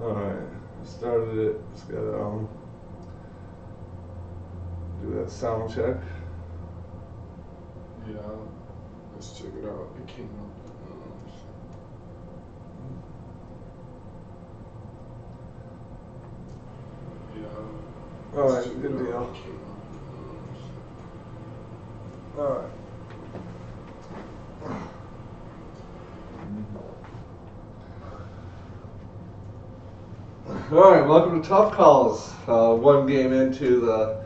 Alright, started it. Just gotta do that sound check. Yeah, let's check it out. It came up. Yeah. Alright, good deal. Alright. Alright, welcome to Tough Calls. One game into the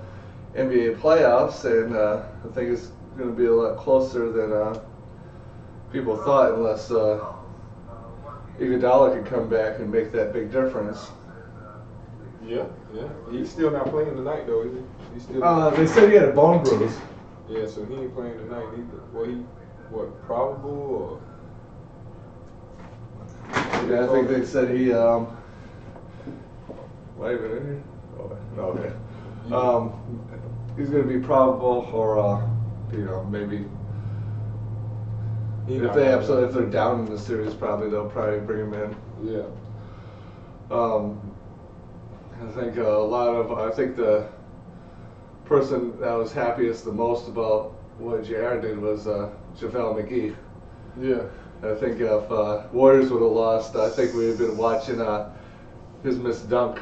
NBA playoffs, and I think it's going to be a lot closer than people thought, unless Iguodala can come back and make that big difference. Yeah. He's still not playing tonight, though, is he? He's still. They said he had a bone bruise. Yeah, so he ain't playing tonight either. What, probable or? Yeah, I think they said he. Wait a minute. In here? Oh, okay. He's going to be probable, or maybe. If they're down in the series, they'll probably bring him in. Yeah. I think I think the person that was happiest the most about what JR did was JaVale McGee. Yeah. I think if Warriors would have lost, I think we would have been watching his missed dunk,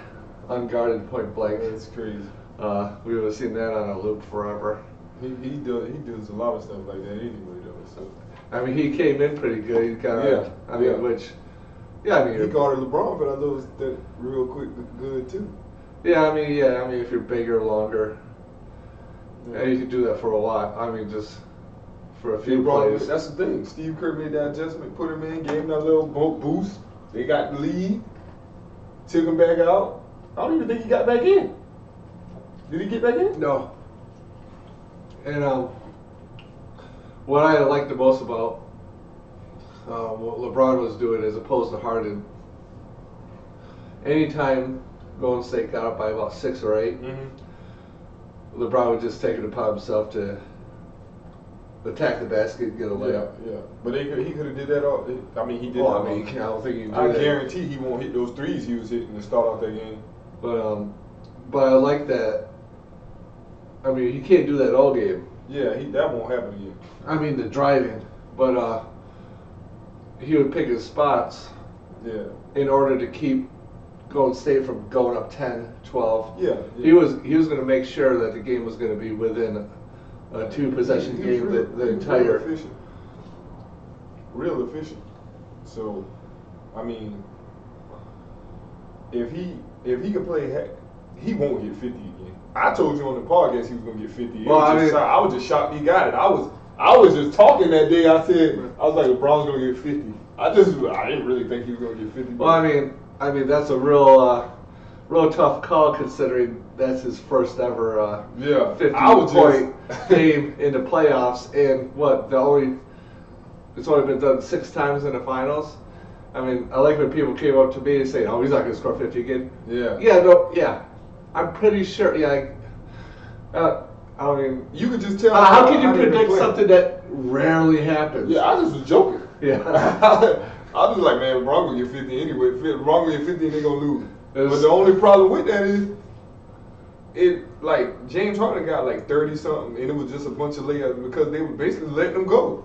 unguarded point blank. That's crazy. We would have seen that on a loop forever. He does a lot of stuff like that anyway, though. So. I mean, he came in pretty good. He kind of, he guarded LeBron for that real quick good too. Yeah, if you're bigger, longer, and you could do that for a while. I mean, just for a few plays. That's the thing. Steve Kerr made that adjustment, put him in, gave him that little boost. They got the lead, took him back out. I don't even think he got back in. Did he get back in? No. And what I liked the most about what LeBron was doing as opposed to Harden, anytime Golden State got up by about 6 or 8, LeBron would just take it upon himself to attack the basket and get a layup. Yeah. But he could have did that all. I mean, he did. Well, I don't think he did. I guarantee he won't hit those threes he was hitting to start off that game. But I like that. I mean, he can't do that all game. Yeah, that won't happen again. I mean, the driving, but he would pick his spots. Yeah. In order to keep Golden State from going up 10, 12. Yeah. He was going to make sure that the game was going to be within a 2-possession game. The entire. Real efficient. So, I mean, if he could play, he won't get 50 again. I told you on the podcast he was gonna get 50. Well, I was just shocked he got it. I was just talking that day. I was like, LeBron's gonna get 50. I didn't really think he was gonna get 50. Well, I mean that's a real tough call considering that's his first ever 50-point game in the playoffs, and it's only been done 6 times in the finals. I mean, I like when people came up to me and say, "Oh, he's not gonna score 50 again." Yeah. I'm pretty sure. Yeah. I mean, you could just tell. How can you predict something that rarely happens? Yeah, I just was joking. Yeah. I was like, man, LeBron gonna get 50 anyway. LeBron gonna get 50 and they gonna lose. But the only problem with that is, James Harden got like 30 something, and it was just a bunch of layups because they were basically letting them go.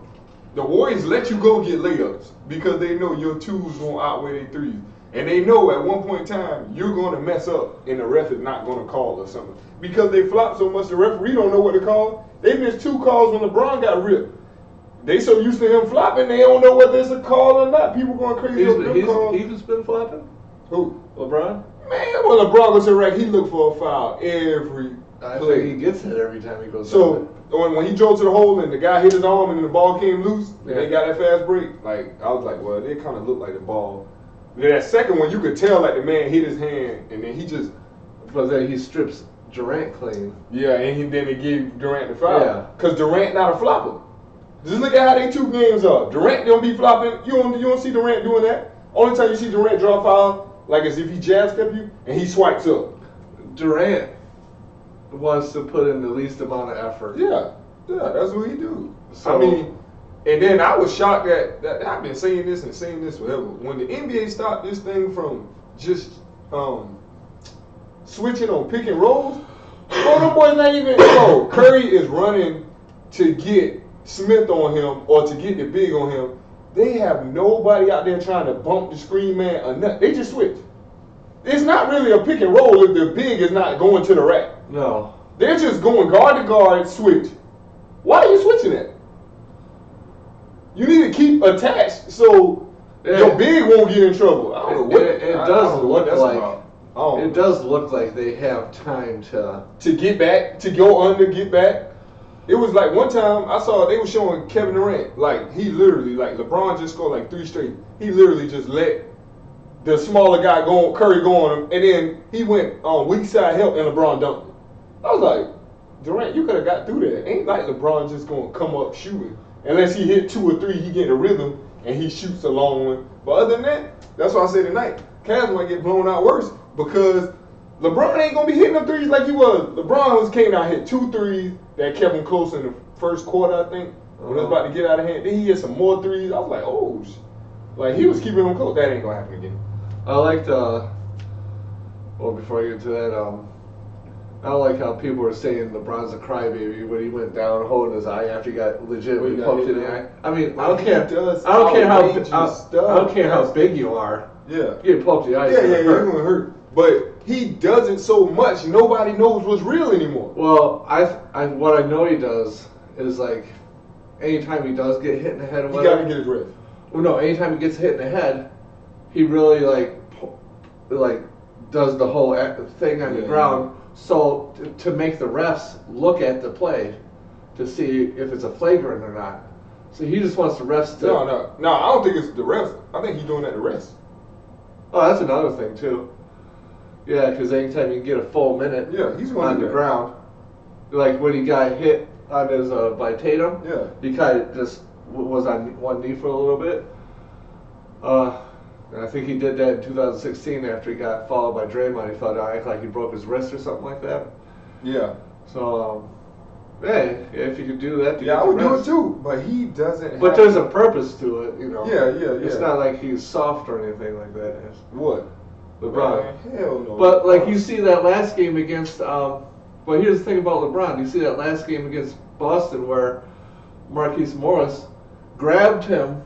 The Warriors let you go get layups because they know your 2s won't outweigh their 3s. And they know at one point in time, you're going to mess up and the ref is not going to call or something. Because they flop so much, the referee don't know what to call. They missed 2 calls when LeBron got ripped. They so used to him flopping, they don't know whether it's a call or not. People going crazy over them calls. He's been flopping? Who? LeBron? Man, when LeBron goes to the rack, he look for a foul every I play. think he gets it every time he goes. So when he drove to the hole and the guy hit his arm and then the ball came loose, and they got that fast break, I was like, well, they kind of look like the ball. Then that second one, you could tell the man hit his hand, and then he just. But then he strips Durant clean. Yeah, and then they gave Durant the foul. Yeah. Because Durant not a flopper. Just look at how they 2 games are. Durant don't be flopping. You don't see Durant doing that. Only time you see Durant draw a foul, like as if he jab step you, and he swipes up. Durant wants to put in the least amount of effort. Yeah, that's what he do. So, I mean, and then I was shocked that I've been saying this forever. When the NBA stopped this thing from just switching on pick and rolls. Bro, them boys not even. Bro, Curry is running to get Smith on him or to get the big on him. They have nobody out there trying to bump the screen man or nothing. They just switch. It's not really a pick and roll if the big is not going to the rack. No. They're just going guard to guard, switch. Why are you switching it? You need to keep attached so your big won't get in trouble. I don't know what it does look like. It does look like they have time to get back, to go under, get back. It was like one time I saw they were showing Kevin Durant, like he literally, like LeBron just scored like 3 straight. He literally just let the smaller guy go, Curry go on him, and then he went on weak side help and LeBron dunked it. I was like, Durant, you could have got through that. Ain't like LeBron just gonna come up shooting. Unless he hit 2 or 3, he get a rhythm and he shoots a long one. But other than that, that's why I say tonight, Cavs might get blown out worse because LeBron ain't gonna be hitting them threes like he was. LeBron came out hit 2 threes that kept him close in the first quarter, I think. When it was about to get out of hand. Then he hit some more threes. I was like, oh, like he was keeping him close. That ain't gonna happen again. I liked, well, before I get to that, I don't like how people were saying LeBron's a crybaby when he went down holding his eye after he got legitimately poked in the eye. I mean, I don't care. I don't care how big you are. Yeah. You get poked in the eye. Yeah, you're gonna hurt. But he does it so much, nobody knows what's real anymore. Well, what I know he does is like, anytime he does get hit in the head or whatever, he gotta get his rest. Well, no, anytime he gets hit in the head, he really like does the whole thing on the ground. So to make the refs look at the play to see if it's a flagrant or not. So he just wants the refs to. No. I don't think it's the refs. I think he's doing that to refs. Oh, that's another thing too. Yeah, because anytime you get a full minute, he's on the ground, like when he got hit on his by Tatum, he kind of just was on one knee for a little bit. And I think he did that in 2016 after he got fouled by Draymond. He thought act like he broke his wrist or something like that. Yeah. So, if you could do that, I would do it too. But he doesn't. But there's a purpose to it, you know. Yeah. It's not like he's soft or anything like that. What? LeBron. Hell no. But like you see that last game against. Well, here's the thing about LeBron. You see that last game against Boston where Marquise Morris grabbed him.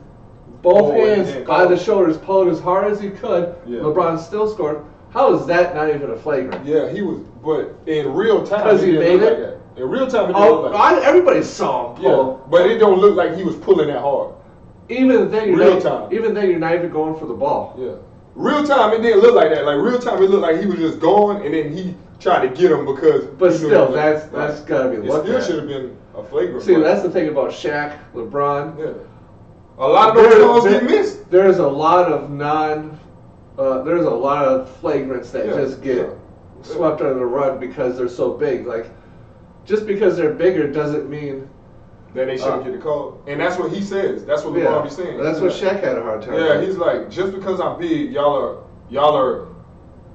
Both hands by the shoulders, pulled as hard as he could. Yeah. LeBron still scored. How is that not even a flagrant? Yeah, he was. But in real time, because he made it. Like in real time, it didn't look like that. Everybody saw him pull. Yeah, but it don't look like he was pulling that hard. Even then, you're not even going for the ball. Yeah. Real time, it didn't look like that. Like real time, it looked like he was just gone, and then he tried to get him because. But still, that's got to be looked at. It still should have been a flagrant. See, that's the thing about Shaq, LeBron. Yeah. A lot of those calls get missed. There's a lot of there's a lot of flagrants that just get swept under the rug because they're so big. Like, just because they're bigger doesn't mean that they shouldn't get a call. And that's what he says. That's what LeBron be saying. That's what Shaq had a hard time. Yeah, he's like, just because I'm big, y'all are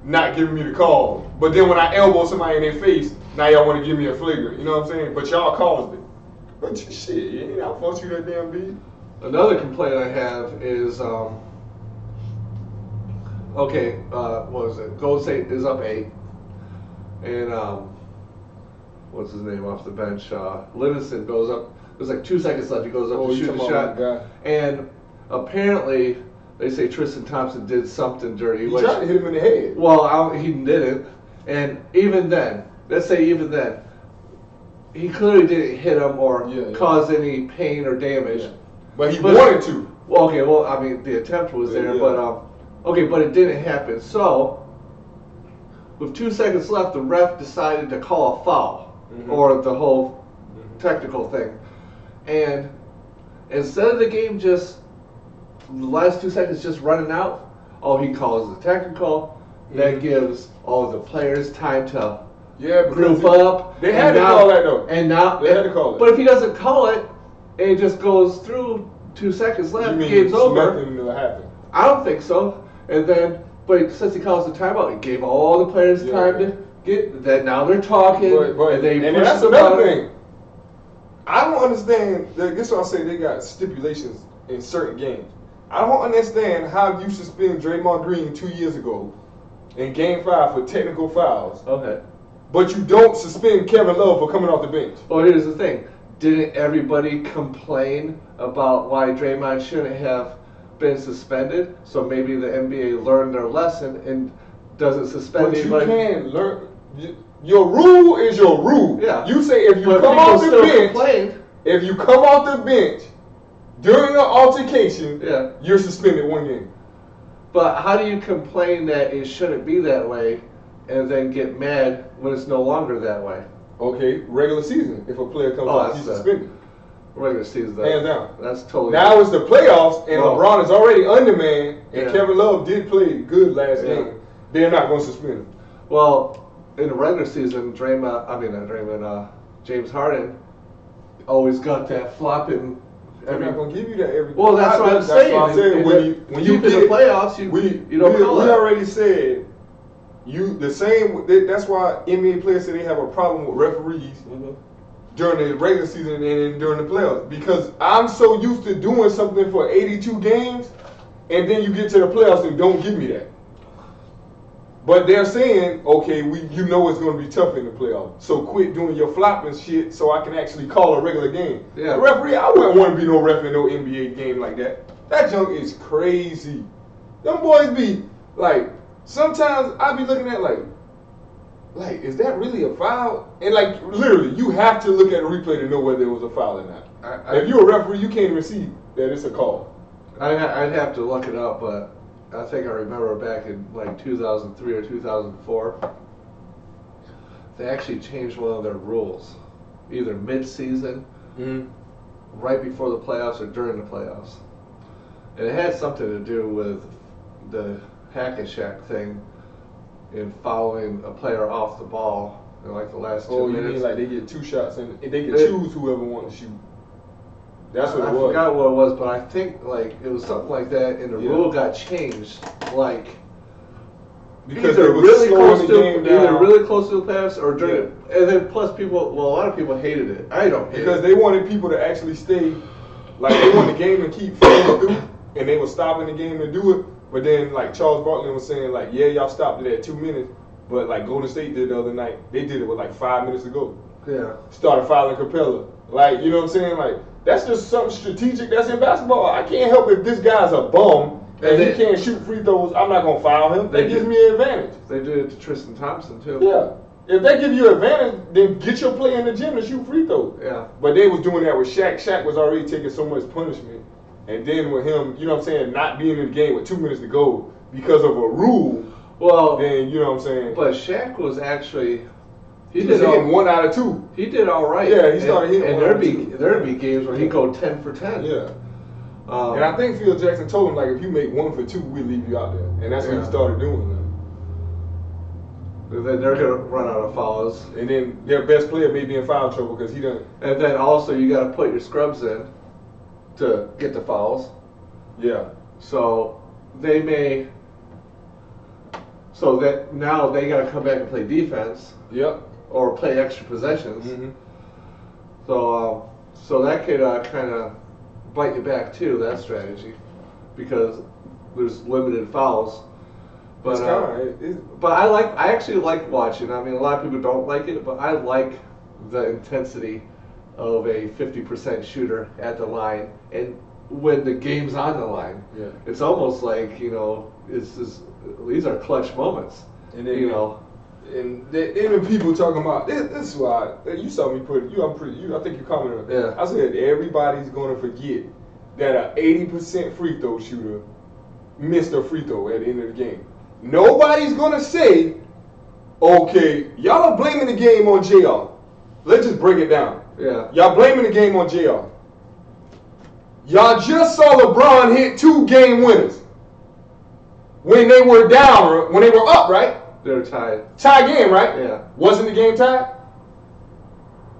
not giving me the call. But then when I elbow somebody in their face, now y'all want to give me a flagrant. You know what I'm saying? But y'all caused it. But shit, you ain't out force you that damn big. Another complaint I have is, what was it? Golden State is up 8, and what's his name off the bench? Livingston goes up. There's like 2 seconds left. He goes up to shoot the shot, and apparently they say Tristan Thompson did something dirty. He tried to hit him in the head. Well, he didn't, and even then, he clearly didn't hit him or cause any pain or damage. Yeah. But he wanted to. Well, okay, I mean, the attempt was there, but but it didn't happen. So, with 2 seconds left, the ref decided to call a foul, or the whole technical thing. And instead of the game just, the last 2 seconds just running out, he calls the technical. That gives all the players time to group up. They had to call that, though. And now, they had to call it. But if he doesn't call it, and it just goes through 2 seconds left, game's over. Nothing will happen. I don't think so. And then, but since he calls the timeout, he gave all the players time to get that. Now they're talking, and that's another thing. I don't understand. This is why I say they got stipulations in certain games. I don't understand how you suspend Draymond Green 2 years ago, in Game 5 for technical fouls. Okay. But you don't suspend Kevin Love for coming off the bench. Well, here's the thing. Didn't everybody complain about why Draymond shouldn't have been suspended? So maybe the NBA learned their lesson and doesn't suspend anybody. But you can learn. Your rule is your rule. Yeah. You say if you come off the bench, if you come off the bench during an altercation, you're suspended 1 game. But how do you complain that it shouldn't be that way and then get mad when it's no longer that way? Okay, regular season. If a player comes off, he's suspended. Regular season, hands down. That's totally. Now it's the playoffs, and LeBron is already undermanned, and Kevin Love did play good last game. They're not going to suspend him. Well, in the regular season, James Harden always got that flopping. I'm not going to give you that every. Well, that's what I'm saying. What I said. When you get in the playoffs, you don't call it. We already said. That's why NBA players say they have a problem with referees during the regular season and during the playoffs. Because I'm so used to doing something for 82 games, and then you get to the playoffs and don't give me that. But they're saying, okay, you know it's going to be tough in the playoffs, so quit doing your flopping shit so I can actually call a regular game. Yeah. The referee, I wouldn't want to be no ref in no NBA game like that. That junk is crazy. Them boys be like. Sometimes I be looking at like, is that really a foul? And like, literally, you have to look at the replay to know whether it was a foul or not. If you're a referee, you can't even see that it's a call. I'd have to look it up, but I think I remember back in like 2003 or 2004, they actually changed one of their rules, either mid-season, right before the playoffs, or during the playoffs. And it had something to do with the hack and shack thing in following a player off the ball in like the last 2 minutes. You mean like they get 2 shots and they can choose whoever wants to shoot? That's what it was. I forgot what it was, but I think like it was something like that, and the rule got changed like because either really close to the playoffs or during. And then plus a lot of people hated it. I don't hate it because they wanted people to actually stay, like they wanted the game to keep flowing through, and they were stopping the game to do it. But then, like Charles Barkley was saying, like, yeah, y'all stopped it at 2 minutes, but like Golden State did the other night, they did it with like 5 minutes to go. Yeah. Started fouling Capella. Like, you know what I'm saying? Like, that's just something strategic that's in basketball. I can't help if this guy's a bum and he can't shoot free throws. I'm not gonna foul him. That gives me an advantage. They did it to Tristan Thompson too. Yeah. If they give you an advantage, then get your play in the gym to shoot free throws. Yeah. But they was doing that with Shaq. Shaq was already taking so much punishment. And then with him, you know what I'm saying, not being in the game with 2 minutes to go because of a rule, then you know what I'm saying. But Shaq was actually he did hitting 1 out of 2. He did all right. Yeah, he started hitting. And there'd be games where he'd go 10 for 10. Yeah. And I think Phil Jackson told him like, if you make 1 for 2, we'll leave you out there. And that's what he started doing. And then they're gonna run out of fouls. And then their best player may be in foul trouble because he done. And then also you got to put your scrubs in to get the fouls. Yeah. So they may. So that now they got to come back and play defense. Yep. Or play extra possessions. Mm-hmm. So that could kind of bite you back too. That strategy, because there's limited fouls. But I actually like watching. I mean, a lot of people don't like it, but I like the intensity of a 50% shooter at the line, and when the game's on the line, it's almost like these are clutch moments. And then, and even people talking about this is why you saw me put it. I think you commented on it. Yeah. I said everybody's gonna forget that an 80% free throw shooter missed a free throw at the end of the game. Nobody's gonna say, okay, y'all are blaming the game on JR. Let's just break it down. Yeah. Y'all blaming the game on JR. Y'all just saw LeBron hit 2 game winners when they were down, when they were up, right? They were tied. Tie game, right? Yeah. Wasn't the game tied?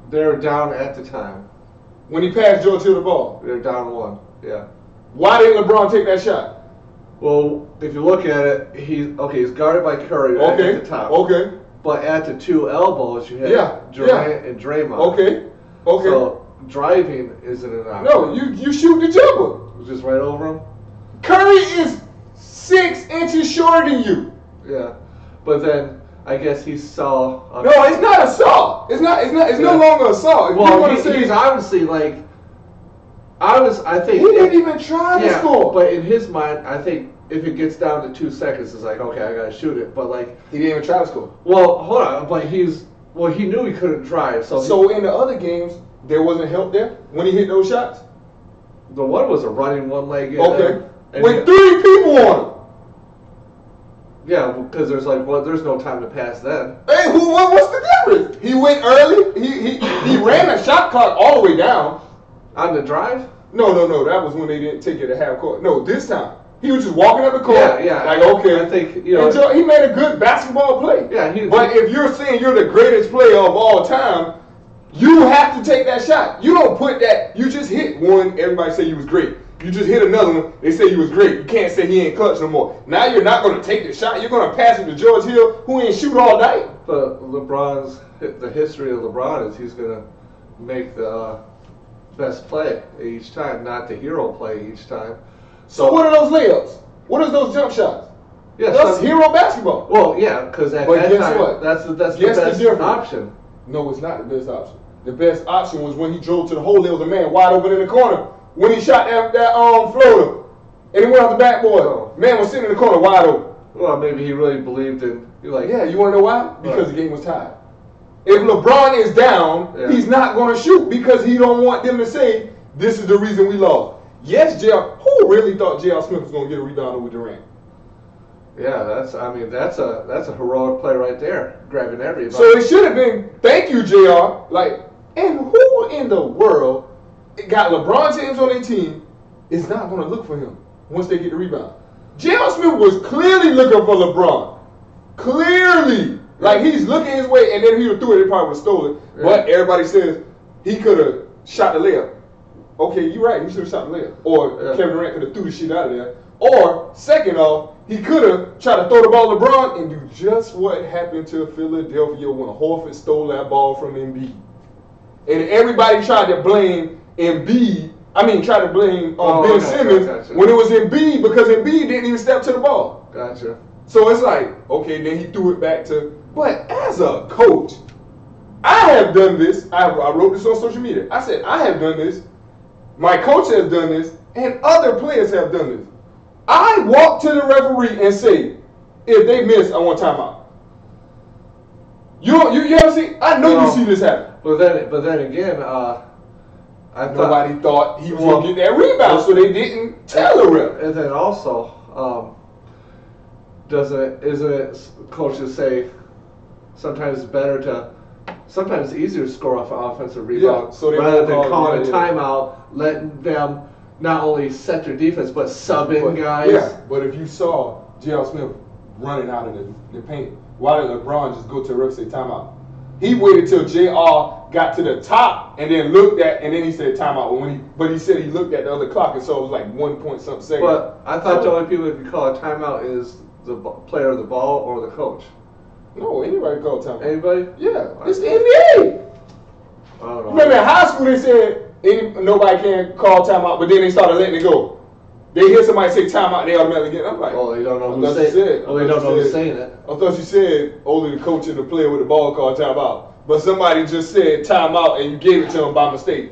They were down at the time. When he passed George Hill the ball. They were down 1. Yeah. Why didn't LeBron take that shot? Well, if you look at it, he's guarded by Curry at the top. Okay. But at the 2 elbows, you have Durant and Draymond. Okay. So driving isn't an option. No, you shoot the jumper. Just right over him. Curry is 6 inches shorter than you. Yeah. But then I guess he saw. No, it's not assault. It's no longer assault. Well, he's obviously like. I think he didn't even try to score. But in his mind, I think if it gets down to 2 seconds, it's like, okay, I gotta shoot it. But like he didn't even try to score. Well, hold on. But he knew he couldn't drive. So in the other games, there wasn't help there when he hit those shots. The one was a running one-legged. Okay. With 3 people on him. Yeah, because there's no time to pass then. Hey, what's the difference? He went early. He ran a shot clock all the way down. On the drive? No. That was when they didn't take it at half court. No, this time. He was just walking up the court. Yeah. Like, okay. I think, he made a good basketball play. Yeah. But if you're saying you're the greatest player of all time, you have to take that shot. You don't put that. You just hit one. Everybody say you was great. You just hit another one. They say you was great. You can't say he ain't clutch no more. Now you're not going to take the shot. You're going to pass it to George Hill, who ain't shoot all night. But the history of LeBron is he's going to make the best play each time, not the hero play each time. So what are those layups? What are those jump shots? Yeah, that's hero basketball. Well, yeah, because at that time, what? That's the best option. No, it's not the best option. The best option was when he drove to the hole. There was a man wide open in the corner. When he shot that floater, and he went off the backboard. Oh. Man was sitting in the corner wide open. Well, maybe he really believed in. Yeah, you want to know why? Because the game was tied. If LeBron is down, he's not going to shoot because he don't want them to say this is the reason we lost. Yes, who really thought J.R. Smith was going to get a rebound over Durant? Yeah, that's a heroic play right there, grabbing everybody. So it should have been, thank you, J.R. And who in the world got LeBron James on their team is not going to look for him once they get the rebound? J.R. Smith was clearly looking for LeBron. Clearly. Like, he's looking his way, and then he would have threw it, they probably would have stolen it. Yeah. But everybody says he could have shot the layup. Okay, you're right. He should have shot the layup. Or Kevin Durant could have threw the shit out of there. Or, second off, he could have tried to throw the ball to LeBron and do just what happened to Philadelphia when Horford stole that ball from Embiid. And everybody tried to blame Embiid. Tried to blame Ben Simmons when it was Embiid because Embiid didn't even step to the ball. Gotcha. So it's like, okay, then he threw it back to. But as a coach, I have done this. I wrote this on social media. I said, I have done this. My coach has done this. And other players have done this. I walk to the referee and say, if they miss, I want timeout. You ever see? I know you see this happen. But then again, nobody thought he was going to get that rebound, so they didn't tell the ref. And then also, isn't it coaches say sometimes it's easier to score off an offensive rebound rather than calling a timeout, letting them not only set their defense but sub in guys. Yeah, but if you saw J.R. Smith running out of the paint, why did LeBron just go to the ref and say timeout? He waited till J.R. got to the top and then looked at, and then he said timeout. But he said he looked at the other clock and saw it was like 1 point something seconds. But I thought the only people that could call a timeout is the player of the ball or the coach. No, anybody call timeout. Anybody? Yeah, it's the NBA. I don't know. Remember in high school they said nobody can call timeout, but then they started letting it go. They hear somebody say timeout, they automatically get it. I'm like, they don't know who's saying it. They don't know who's saying it. I thought you said only the coach and the player with the ball called timeout. But somebody just said timeout and you gave it to them by mistake.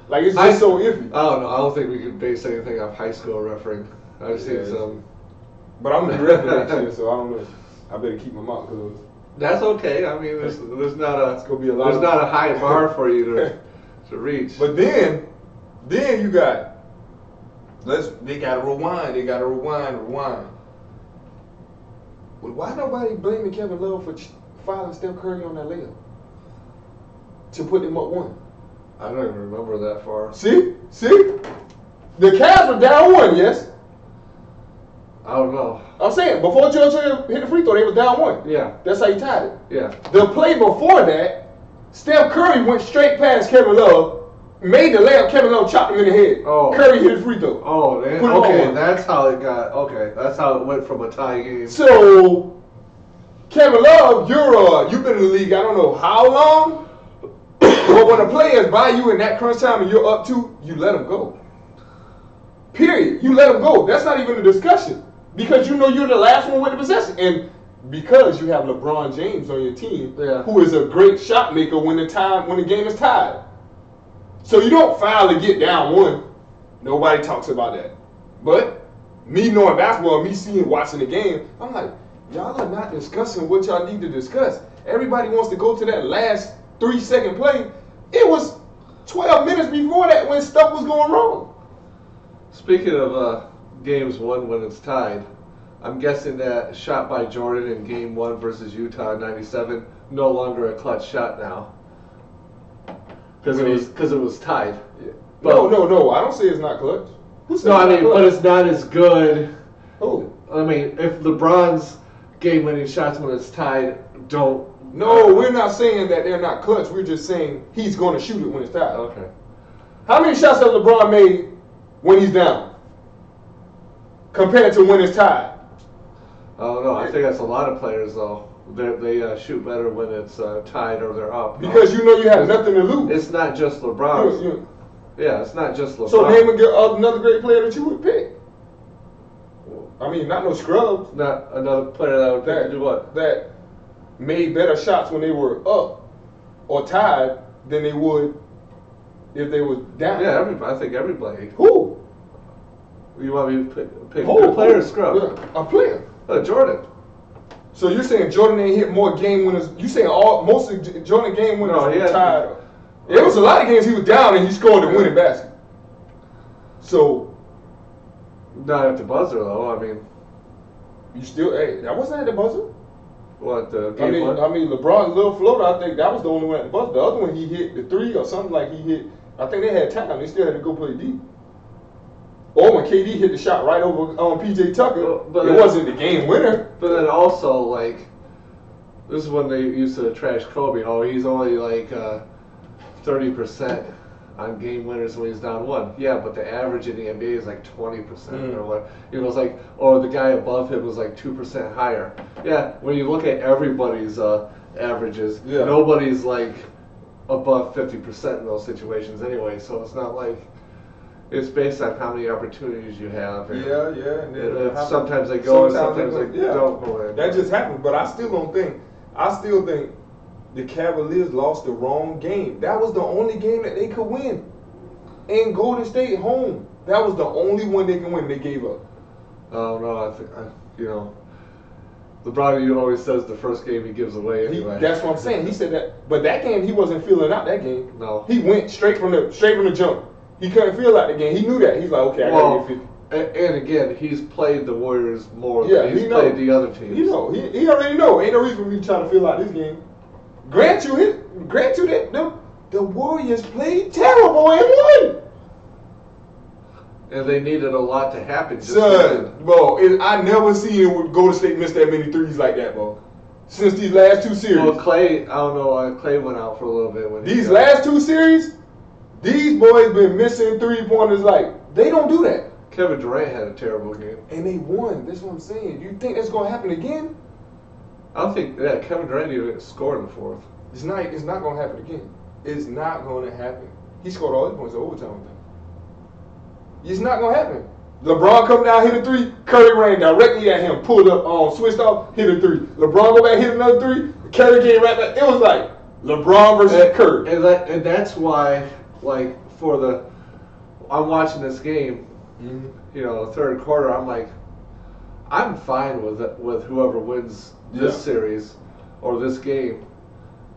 Like, it's just so iffy. I don't know. I don't think we can base anything off high school refereeing. I've seen some. But I'm the ref next year, so I don't know. I better keep my mouth closed. That's okay. I mean, there's not a high bar for you to reach. But then you got. They gotta rewind. They gotta rewind. Well, why nobody blaming Kevin Love for fouling Steph Curry on that layup to put them up 1? I don't even remember that far. See, the Cavs were down 1. Yes. I don't know. I'm saying before George hit the free throw, they was down 1. Yeah. That's how he tied it. Yeah. The play before that, Steph Curry went straight past Kevin Love. Made the layup, Kevin Love chopped him in the head. Oh. Curry hit his free throw. Oh, man. Okay, that's how it got. Okay, that's how it went from a tie game. So, Kevin Love, you've been in the league I don't know how long, but when a player is by you in that crunch time and you're up 2, you let him go. Period. You let him go. That's not even a discussion because you know you're the last one with the possession. And because you have LeBron James on your team, who is a great shot maker when the game is tied. So you don't foul to get down one. Nobody talks about that. But me knowing basketball, me watching the game, I'm like, y'all are not discussing what y'all need to discuss. Everybody wants to go to that last 3-second play. It was 12 minutes before that when stuff was going wrong. Speaking of games won when it's tied, I'm guessing that shot by Jordan in Game 1 versus Utah in '97 no longer a clutch shot now. Because it was tied. Yeah. No. I don't say it's not clutch. But it's not as good. Who? I mean, if LeBron's game-winning shots when it's tied don't. No, we're not saying that they're not clutch. We're just saying he's going to shoot it when it's tied. Okay. How many shots has LeBron made when he's down compared to when it's tied? I don't know. I think that's a lot of players though. They shoot better when it's tied or they're up. Because you know you have nothing to lose. It's not just LeBron. Yeah, it's not just LeBron. So name another great player that you would pick. I mean, not no scrubs. Not another player that would pick to do what? That made better shots when they were up or tied than they would if they were down. Yeah, I think everybody. Who? You want me to pick a player or scrub? Yeah, a player. Jordan. So you're saying Jordan ain't hit more game winners? You saying most of Jordan game winners were tied? It was a lot of games he was down and he scored the winning basket. So not at the buzzer though. I mean, you still that wasn't at the buzzer. What the game one? I mean LeBron's little floater. I think that was the only one at the buzzer. The other one he hit the 3 or something like he hit. I think they had time. They still had to go play deep. Or when KD hit the shot right over on PJ Tucker, but it wasn't the game winner. But then also, like, this is when they used to trash Kobe. Oh, he's only like 30% on game winners when he's down 1. Yeah, but the average in the NBA is like 20% or what. It was like, or the guy above him was like 2% higher. Yeah, when you look at everybody's averages, nobody's like above 50% in those situations anyway. So it's not like. It's based on how many opportunities you have. And sometimes they go, sometimes they don't go in. That just happened, but I still think the Cavaliers lost the wrong game. That was the only game that they could win. In Golden State home, that was the only one they can win. They gave up. Oh no, I think LeBron always says the first game he gives away anyway. That's what I'm saying. He said that, but that game he wasn't feeling out. That game, no, he went straight from the jump. He couldn't feel out the game. He knew that. He's like, okay, I gotta get 50. And again, he's played the Warriors more than he's played the other teams. He already know. Ain't no reason for me to try to feel out this game. Grant you that the Warriors played terrible and won. And they needed a lot to happen. I never seen Golden State miss that many threes like that, bro. Since these last 2 series. Well, Clay, I don't know. Clay went out for a little bit. These last 2 series. These boys been missing 3-pointers like they don't do that. Kevin Durant had a terrible game. And they won. That's what I'm saying. You think that's gonna happen again? I don't think Kevin Durant even scored in the 4th. It's not gonna happen again. It's not gonna happen. He scored all his points in overtime. It's not gonna happen. LeBron come down, hit a 3, Curry ran directly at him, pulled up, switched off, hit a 3. LeBron go back, hit another 3, Curry came right back. It was like LeBron versus Curry. And that's why. Like I'm watching this game, the third quarter. I'm like, I'm fine with whoever wins this series or this game,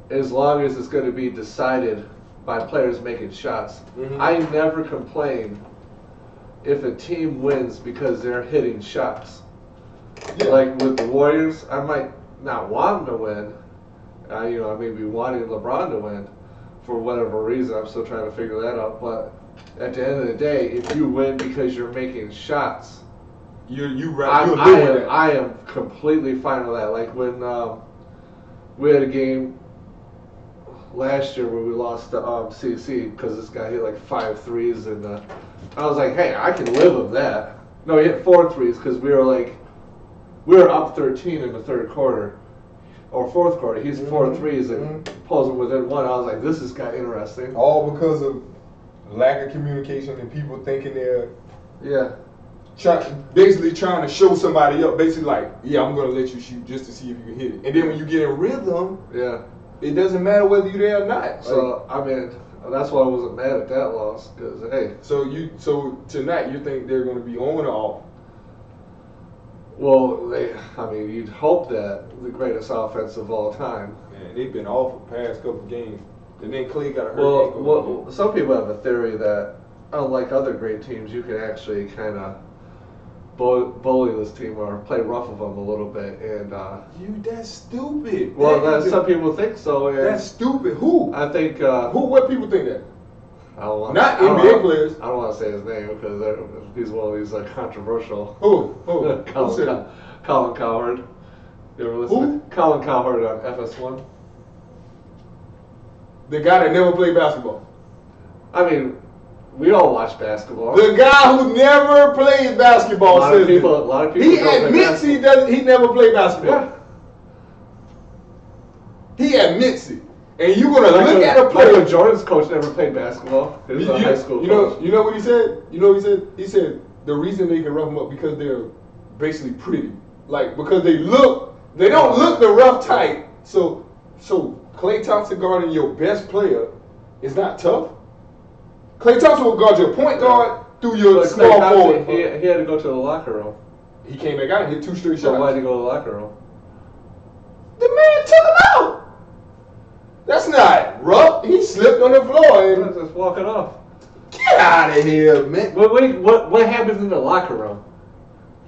as long as it's going to be decided by players making shots. I never complain if a team wins because they're hitting shots. Like with the Warriors, I might not want them to win. I may be wanting LeBron to win. For whatever reason, I'm still trying to figure that out. But at the end of the day, if you win because you're making shots, I am completely fine with that. Like when we had a game last year where we lost to CC because this guy hit like 5 threes, and I was like, hey, I can live with that. No, he hit 4 threes because we were up 13 in the third quarter. Or 4th quarter, he's 4 threes and pulls them within 1. I was like, this is kind of interesting. All because of lack of communication and people thinking they're basically trying to show somebody up, basically like, yeah, I'm gonna let you shoot just to see if you can hit it. And then when you get in rhythm, it doesn't matter whether you're there or not. So I mean, that's why I wasn't mad at that loss, because hey. So tonight you think they're gonna be on or off? Well, you'd hope that the greatest offense of all time. Man, they've been off the past couple games. And then Clay got a hurt ankle. Well, some people have a theory that, unlike other great teams, you can actually kind of bully this team or play rough with them a little bit. And that's stupid. Well, some people think so. And that's stupid. Who? I think. What people think that? Not NBA players. I don't want to say his name because he's one of these controversial. Who? Colin Cowherd. You ever listen? Colin Cowherd on FS1. The guy that never played basketball. I mean, we all watch basketball. The guy who never played basketball. A lot of people. He admits he never played basketball. Yeah. He admits it. And you're gonna look at a player. Michael Jordan's coach never played basketball. He was a high school coach. You know what he said? You know what he said? He said the reason they can rough them up because they're basically pretty. Like because they don't look the rough type. So Klay Thompson guarding your best player is not tough. Klay Thompson will guard your point guard through your small forward. He had to go to the locker room. He came back out and hit 2 straight shots. So why did he go to the locker room? The man took him out. That's not rough. He slipped on the floor and just walking off. Get out of here, man. What happens in the locker room?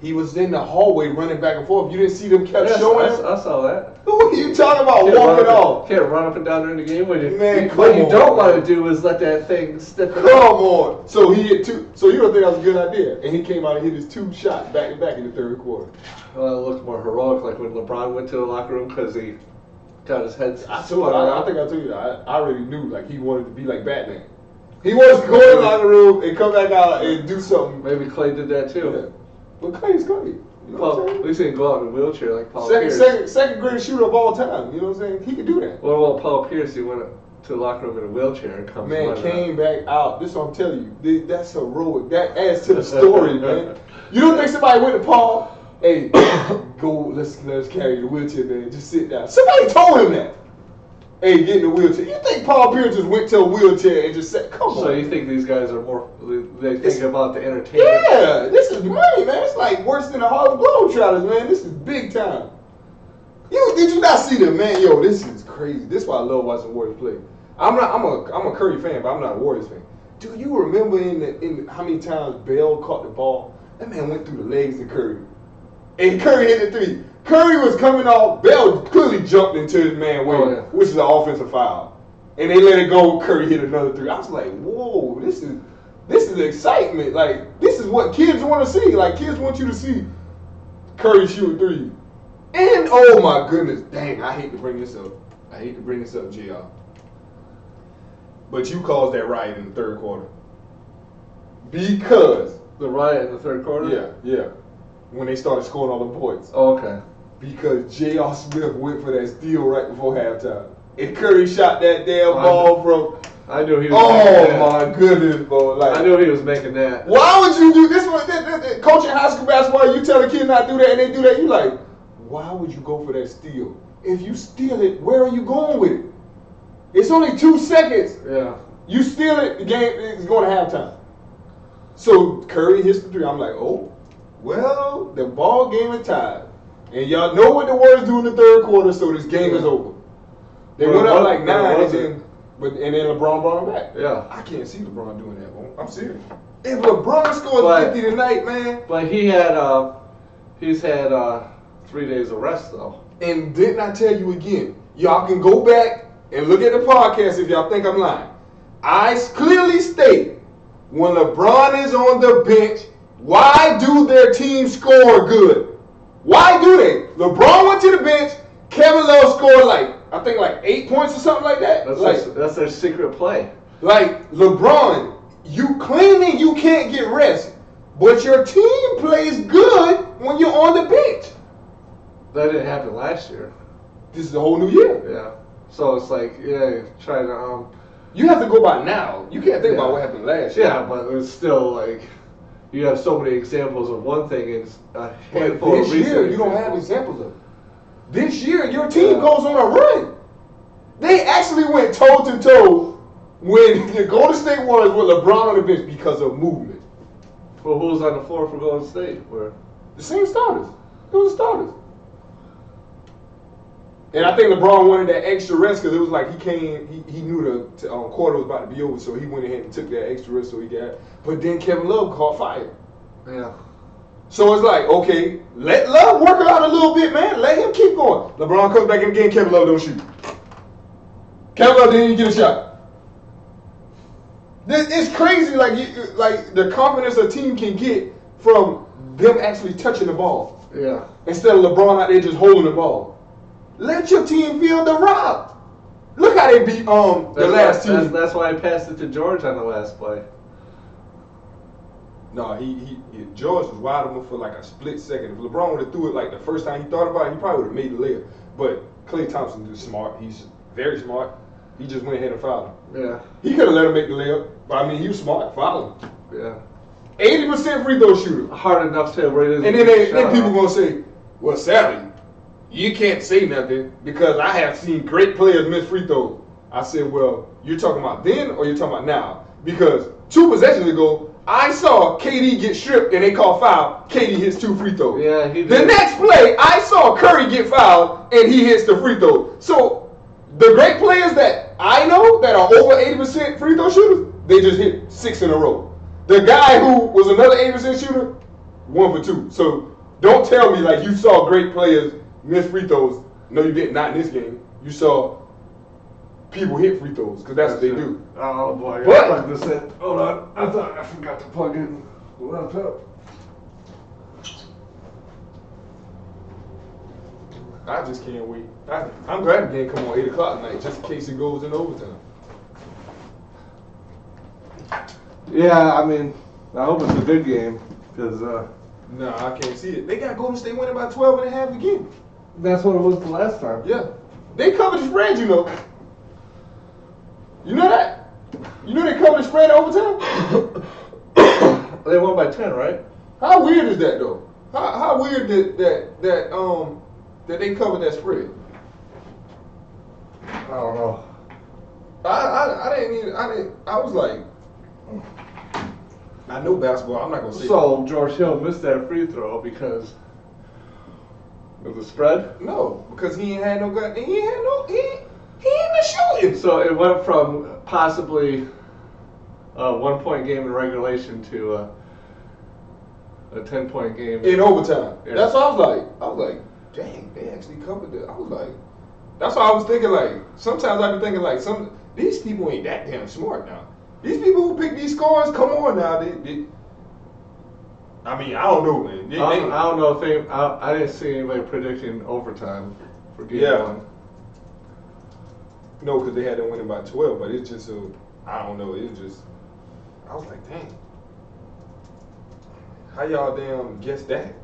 He was in the hallway running back and forth. You didn't see them kept showing him? I saw that. What are you talking about walking off? Can't run up and down during the game. What you don't want to do is let that thing stiffen up. Come on. So he hit 2. So you don't think that was a good idea? And he came out and hit his 2 shots back to back in the third quarter. Well, it looked more heroic, like when LeBron went to the locker room because he got his head. I think I told you that. I already knew like he wanted to be like Batman. He wants to go in the locker room and come back out and do something. Maybe Clay did that too. Yeah. But Clay's Clay. You know what I'm saying? At least he didn't go out in a wheelchair like Paul Pierce. Pierce. Second greatest shooter of all time. You know what I'm saying? He could do that. Well, Paul Pierce, he went to the locker room in a wheelchair and comes. Man came back out. This is what I'm telling you. That's heroic. That adds to the story, man. You don't think somebody went to Paul? Hey, go. Let's carry the wheelchair, man. Just sit down. Somebody told him that. Hey, get in the wheelchair. You think Paul Pierce just went to a wheelchair and just said, come on. So you think these guys are more, they think about the entertainment? Yeah, this is money, man. It's like worse than the Harlem Globetrotters, man. This is big time. Did you not see them, man? Yo, this is crazy. This is why I love watching Warriors play. I'm a Curry fan, but I'm not a Warriors fan. Do you remember in how many times Bell caught the ball? That man went through the legs of Curry. And Curry hit the 3. Curry was coming off. Bell clearly jumped into his man way, which is an offensive foul. And they let it go. Curry hit another 3. I was like, whoa, this is excitement. Like, this is what kids want to see. Like, kids want you to see Curry shoot 3. And, oh my goodness, dang, I hate to bring this up. JR. But you caused that riot in the third quarter. Because. The riot in the third quarter? Yeah. When they started scoring all the points. Oh, okay. Because J.R. Smith went for that steal right before halftime. And Curry shot that damn ball from. I knew he was making that. Oh my goodness, bro. Like, I knew he was making that. Why would you do this? Coaching high school basketball, you tell a kid not to do that and they do that. You like, why would you go for that steal? If you steal it, where are you going with it? It's only 2 seconds. Yeah. You steal it, the game is going to halftime. So Curry hits the 3. I'm like, oh, well, the ball game is tied. And y'all know what the Warriors do in the third quarter, so this game is over. They went up like 9, and then LeBron brought them back. Yeah. I can't see LeBron doing that, bro. I'm serious. If LeBron scores 50 tonight, man. But he's had 3 days of rest, though. And didn't I tell you again? Y'all can go back and look at the podcast if y'all think I'm lying. I clearly state when LeBron is on the bench, why do their team score good? Why do they? LeBron went to the bench. Kevin Love scored I think 8 points or something like that. That's their secret play. Like, LeBron, you claiming you can't get rest, but your team plays good when you're on the bench. That didn't happen last year. This is a whole new year. Yeah. So it's like, trying to You have to go by now. You can't think about what happened last year. Yeah, but it's still you have so many examples of one thing and a handful of recent This year, you don't have examples of it. This year, your team goes on a run. They actually went toe-to-toe when the Golden State Warriors with LeBron on the bench because of movement. Well, who was on the floor for Golden State? The same starters. It was the starters. And I think LeBron wanted that extra rest because it was like he knew the quarter was about to be over, so he went ahead and took that extra rest so he got. But then Kevin Love caught fire. Yeah. So it's like, okay, let Love work it out a little bit, man. Let him keep going. LeBron comes back in the game, Kevin Love don't shoot. Kevin Love didn't even get a shot. It's crazy, like the confidence a team can get from them actually touching the ball. Yeah. Instead of LeBron out there just holding the ball. Let your team feel the rock. Look how they beat the last team. That's why I passed it to George on the last play. No, George was wide open for like a split second. If LeBron would have threw it like the first time he thought about it, he probably would have made the layup. But Klay Thompson is smart. He's very smart. He just went ahead and fouled him. Yeah. He could have let him make the layup, but I mean, he was smart. Foul him. Yeah. 80% free throw shooter. Hard enough to where it is. And then people gonna say, well, Sally, you can't say nothing because I have seen great players miss free throws. I said, well, you're talking about then or you're talking about now? Because 2 possessions ago, I saw KD get stripped and they call foul. KD hits 2 free throws. Yeah, he did. The next play, I saw Curry get fouled and he hits the free throw. So the great players that I know that are over 80% free throw shooters, they just hit 6 in a row. The guy who was another 80% shooter, 1 for 2. So don't tell me like you saw great players miss free throws. No, you didn't. Not in this game. You saw people hit free throws because that's what they do. Oh boy! But plug this in. Hold on, I thought I forgot to plug in the laptop. I just can't wait. I'm glad the game come on 8 o'clock tonight just in case it goes in overtime. Yeah, I mean, I hope it's a good game because. No, I can't see it. They got Golden State winning by 12 and a half again. That's what it was the last time. Yeah, they covered the spread, you know. You know that? You know they covered the spread overtime? They won by 10, right? How weird is that though? How weird that they covered that spread? I don't know. I was like, I know basketball. I'm not gonna say. So George Hill missed that free throw because of the spread? No, because he ain't had no gun. He ain't been shooting. So it went from possibly a 1-point game in regulation to a 10-point game in overtime. Yeah. That's what I was like, dang, they actually covered it. I was like, that's why I was thinking like, sometimes I be thinking like, these people ain't that damn smart now. These people who pick these scores, come on now. I mean, I don't know, man. I don't know if I didn't see anybody predicting overtime for game 1. No, because they had them winning by 12, but it's just I don't know. It's just, I was like, dang. How y'all damn guess that?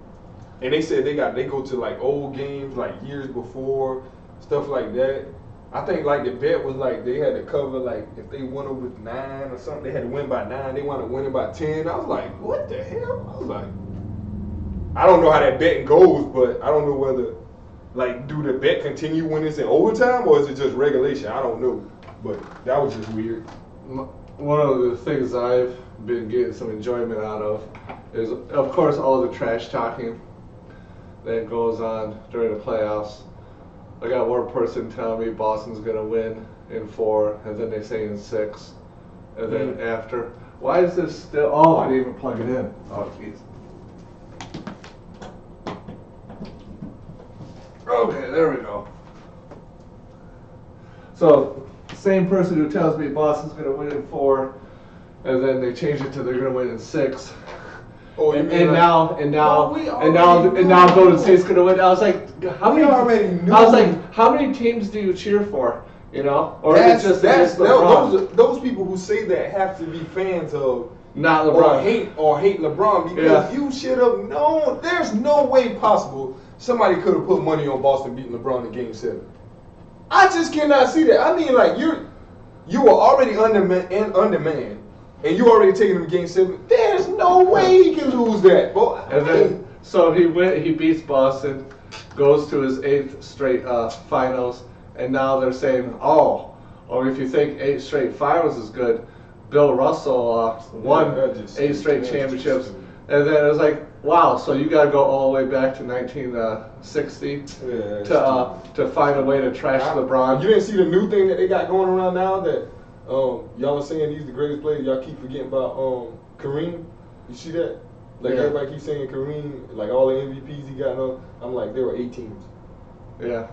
And they said they go to like old games, like years before, stuff like that. I think like the bet was like they had to cover like if they won over 9 or something, they had to win by 9. They wanted to win by 10. I was like, what the hell? I was like, I don't know how that betting goes, but I don't know whether like do the bet continue when it's in overtime or is it just regulation? I don't know, but that was just weird. One of the things I've been getting some enjoyment out of is, of course, all the trash talking that goes on during the playoffs. I got one person telling me Boston's going to win in 4, and then they say in 6. And then after, why is this still, I didn't even plug it in. Oh, jeez. Okay, there we go. So, same person who tells me Boston's going to win in 4, and then they change it to they're going to win in 6. Oh, and now Golden State's gonna win. I was like, how many teams do you cheer for? You know, or is it just those people who say that have to be fans of not LeBron or hate LeBron because you should have known. There's no way possible somebody could have put money on Boston beating LeBron in Game 7. I just cannot see that. I mean, like you were already undermanned. And you already taking them to Game 7. There's no no way he can lose that. Boy, and then so he beats Boston, goes to his 8th straight finals, and now they're saying, or if you think 8 straight finals is good, Bill Russell won 8 straight championships, and then it was like, wow, so you got to go all the way back to 1960 to find a way to trash LeBron. You didn't see the new thing that they got going around now that y'all are saying he's the greatest player. Y'all keep forgetting about Kareem. You see that? Like everybody keeps saying Kareem, like all the MVPs he got. I'm like, there were 8 teams. Yeah.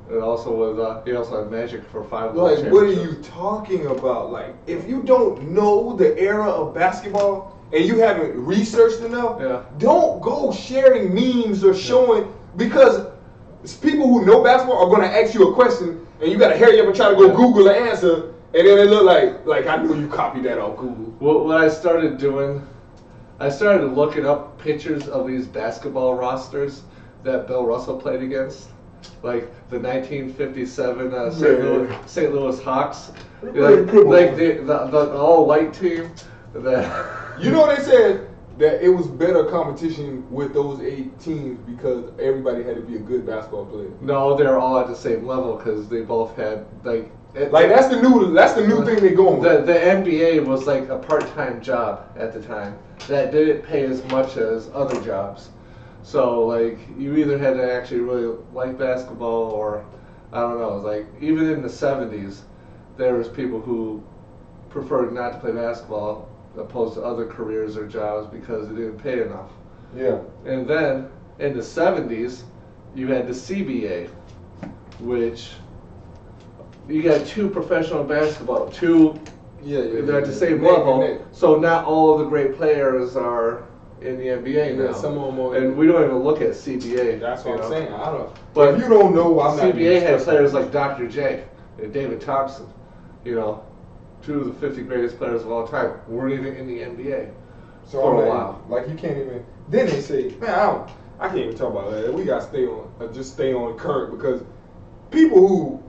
It also was. He also had Magic for 5. Like, what are you talking about? Like, if you don't know the era of basketball and you haven't researched enough, don't go sharing memes or showing, because people who know basketball are going to ask you a question and you got to hurry up and try to go Google the answer, and then it look like I know you copied that off Google. Well, what I started doing, I started looking up pictures of these basketball rosters that Bill Russell played against. Like the 1957 St. Louis Hawks, like the all-white team. You know, they said that it was better competition with those 8 teams because everybody had to be a good basketball player. No, they're all at the same level because they both had that's the new thing they're going with. The NBA was like a part-time job at the time that didn't pay as much as other jobs. So, like, you either had to actually really like basketball or, I don't know, like, even in the 70s, there was people who preferred not to play basketball opposed to other careers or jobs because it didn't pay enough. Yeah. And then, in the 70s, you had the CBA, which you got 2 professional basketball, they're at the same level, so not all of the great players are in the NBA now. Some of them are, and we don't even look at CBA. That's what I'm saying. I don't. But if you don't know, I'm not. CBA had players like Dr. J and David Thompson. 2 of the 50 greatest players of all time weren't even in the NBA for a while. Like you can't even. Then they say, man, I can't even talk about that. We gotta stay on current, because people who.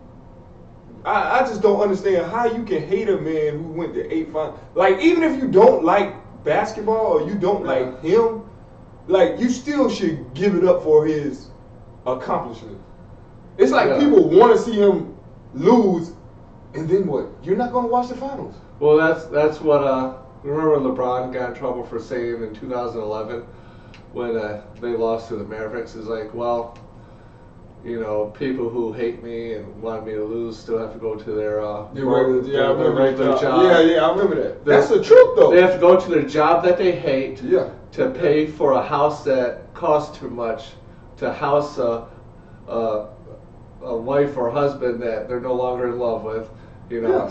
I just don't understand how you can hate a man who went to 8 finals. Like, even if you don't like basketball or you don't like him, like, you still should give it up for his accomplishment. It's like people want to see him lose, and then what? You're not going to watch the finals. Well, that's what remember LeBron got in trouble for saying in 2011 when they lost to the Mavericks. Is like, well, people who hate me and want me to lose still have to go to their regular job. Yeah, I remember that. That's the truth, though. They have to go to their job that they hate to pay for a house that costs too much, to house a wife or husband that they're no longer in love with.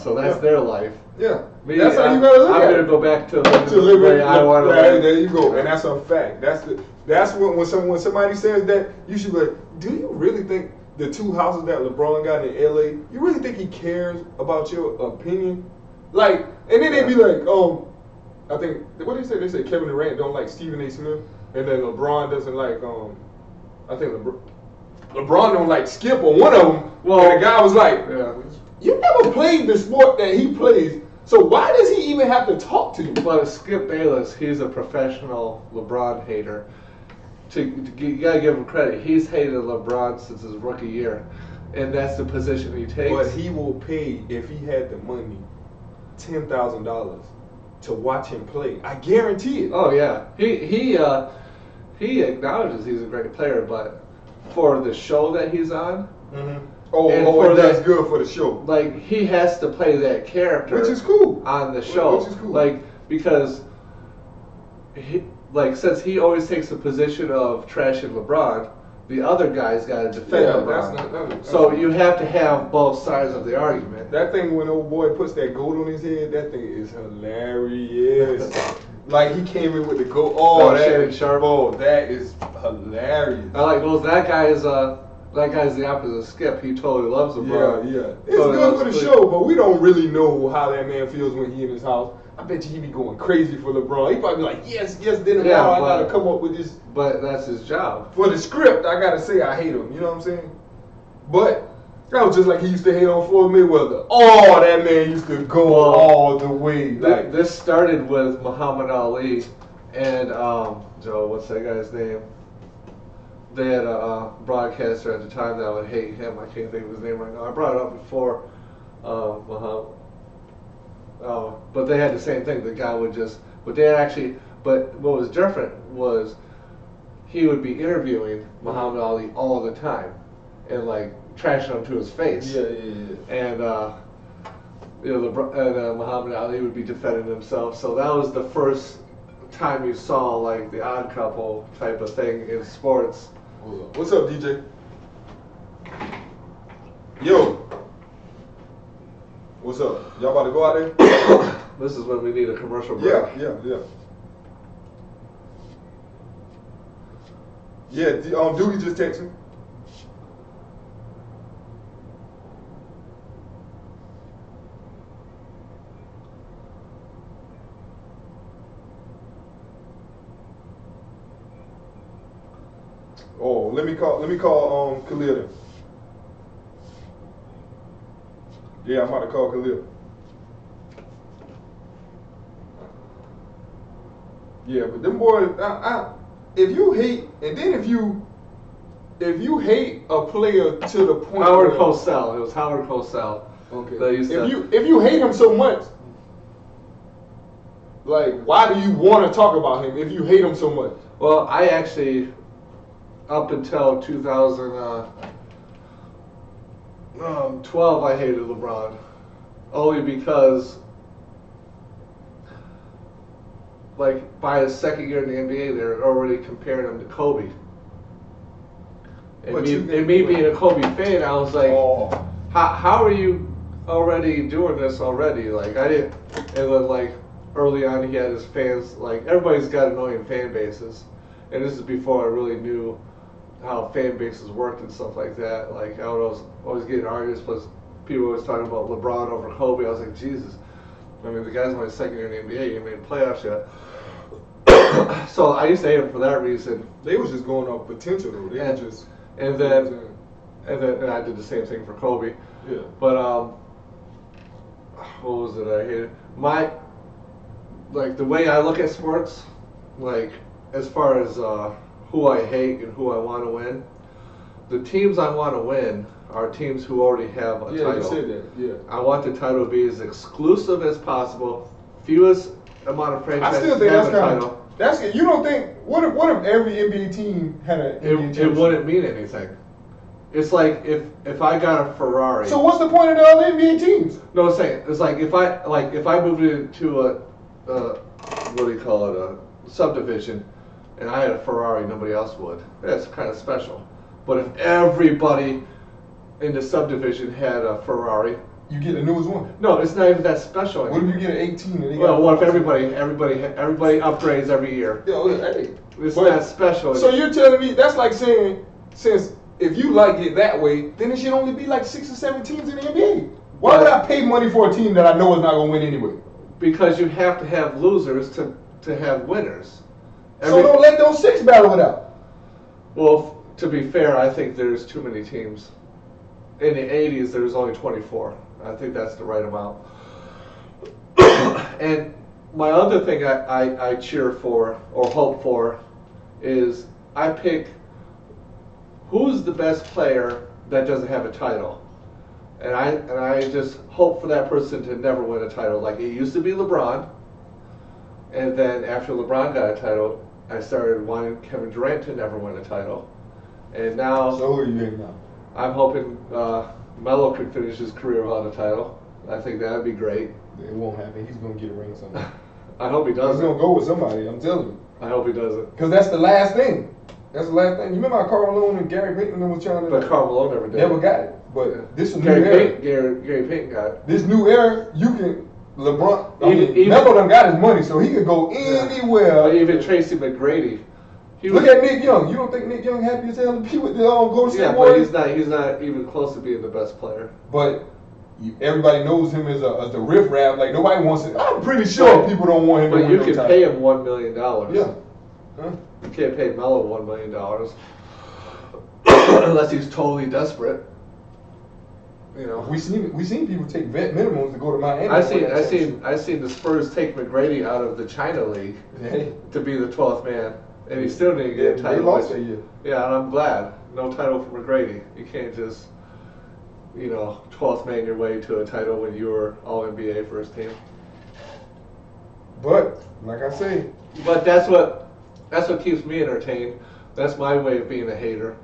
So that's their life. Yeah, that's how you gotta look at it. I'm gonna go back to the way I want to live. There you go, and that's a fact. That's when somebody says that, you should be like, do you really think the 2 houses that LeBron got in LA, you really think he cares about your opinion? Like, and then they be like, I think, what did they say? They say Kevin Durant don't like Stephen A. Smith, and then LeBron doesn't like, I think LeBron don't like Skip or one of them. Well, and the guy was like, you never played the sport that he plays, so why does he even have to talk to you? But Skip Bayless, he's a professional LeBron hater. You gotta give him credit. He's hated LeBron since his rookie year, and that's the position he takes. But he will pay, if he had the money, $10,000 to watch him play. I guarantee it. Oh yeah, he acknowledges he's a great player, but for the show that he's on, that's good for the show. Like, he has to play that character, which is cool on the show. Which is cool. Like, because since he always takes the position of trashing LeBron, the other guy's got to defend LeBron. So you have to have both sides of the argument. That thing when old boy puts that gold on his head, that thing is hilarious. Like, he came in with the gold. That is hilarious. I like those. That guy's the opposite of Skip. He totally loves LeBron. Yeah. It's good for the show, but we don't really know how that man feels when he in his house. I bet you he be going crazy for LeBron. He probably be like, yes, then I gotta come up with this. But that's his job. For the script, I gotta say I hate him. You know what I'm saying? But that was just like he used to hate on Floyd Mayweather. Oh, that man used to go all the way. This started with Muhammad Ali And Joe, what's that guy's name? They had a broadcaster at the time that would hate him. I can't think of his name right now. I brought it up before. But they had the same thing. The guy would just, but what was different was he would be interviewing Muhammad Ali all the time, and like trashing him to his face. Yeah. And Muhammad Ali would be defending himself. So that was the first time you saw like the Odd Couple type of thing in sports. What's up, DJ? Yo. What's up? Y'all about to go out there? This is when we need a commercial break. Yeah. Yeah, Doogie just texted me. Oh, let me call Khalil then. Yeah, I'm about to call Khalil. Yeah, but them boys, if you hate a player to the point Howard Cosell. It was Howard Cosell. Okay. If you hate him so much, like, why do you want to talk about him if you hate him so much? Well, I actually, up until 2012, I hated LeBron. Only because, like, by his second year in the NBA, they're already comparing him to Kobe. And me being a Kobe fan, I was like, how are you already doing this already? Like, I didn't, and then, like, early on he had his fans, like, everybody's got annoying fan bases. And this is before I really knew how fan bases worked and stuff like that. Like, I was always getting arguments, plus people were always talking about LeBron over Kobe. I was like, Jesus. I mean, the guy's only second year in the NBA, he ain't made playoffs yet. So I used to hate him for that reason. They was just going off potential, though. And then I did the same thing for Kobe. Yeah. But what was it I hated? The way I look at sports, like, as far as who I hate and who I want to win, the teams I want to win are teams who already have a title. Yeah, you said that. Yeah. I want the title to be as exclusive as possible, fewest amount of franchises. I still think have that's a kind title. You don't think? What if every NBA team had an NBA championship? It wouldn't mean anything. It's like if I got a Ferrari. So what's the point of the other NBA teams? No, I'm saying it's like if I moved into a what do you call it, a subdivision, and I had a Ferrari, nobody else would. That's kind of special. But if everybody in the subdivision had a Ferrari, you get the newest one. No, it's not even that special anymore. What if you get an 18? And well, what if everybody upgrades every year? It's not special. So you're telling me that's like saying, since if you like it that way, then it should only be like 6 or 7 teams in the NBA. Why would I pay money for a team that I know is not going to win anyway? Because you have to have losers to have winners. So don't let those 6 battle it out. Well, to be fair, I think there's too many teams. In the 80s, there was only 24. I think that's the right amount. And my other thing I cheer for or hope for is I pick who's the best player that doesn't have a title. And I just hope for that person to never win a title. Like, it used to be LeBron. And then after LeBron got a title, I started wanting Kevin Durant to never win a title. And now... So who are you hitting now? I'm hoping Melo could finish his career without a title. I think that would be great. It won't happen. He's going to get a ring somewhere. I hope he doesn't. He's going to go with somebody, I'm telling you. I hope he doesn't. Because that's the last thing. That's the last thing. You remember how Karl Malone and Gary Payton was trying to... But Karl Malone never did. Never got it. But this is a new era. Gary Payton got it. This new era, you can... LeBron... Melo done got his money, so he could go anywhere. Even Tracy McGrady. Look at Nick Young. You don't think Nick Young happy as hell to be with the Golden State Warriors? Yeah, but he's not even close to being the best player. But everybody knows him as the riff-raff. Like, nobody wants it. I'm pretty sure people don't want him to win. But you can pay him $1 million. Yeah. Huh? You can't pay Melo $1 million. Unless he's totally desperate. You know, we seen people take vet minimums to go to Miami. I seen the Spurs take McGrady out of the China League to be the 12th man, and he still didn't get a title. They lost that year. Yeah, and I'm glad. No title for McGrady. You can't just, 12th man your way to a title when you were All NBA first team. But like I say, that's what keeps me entertained. That's my way of being a hater.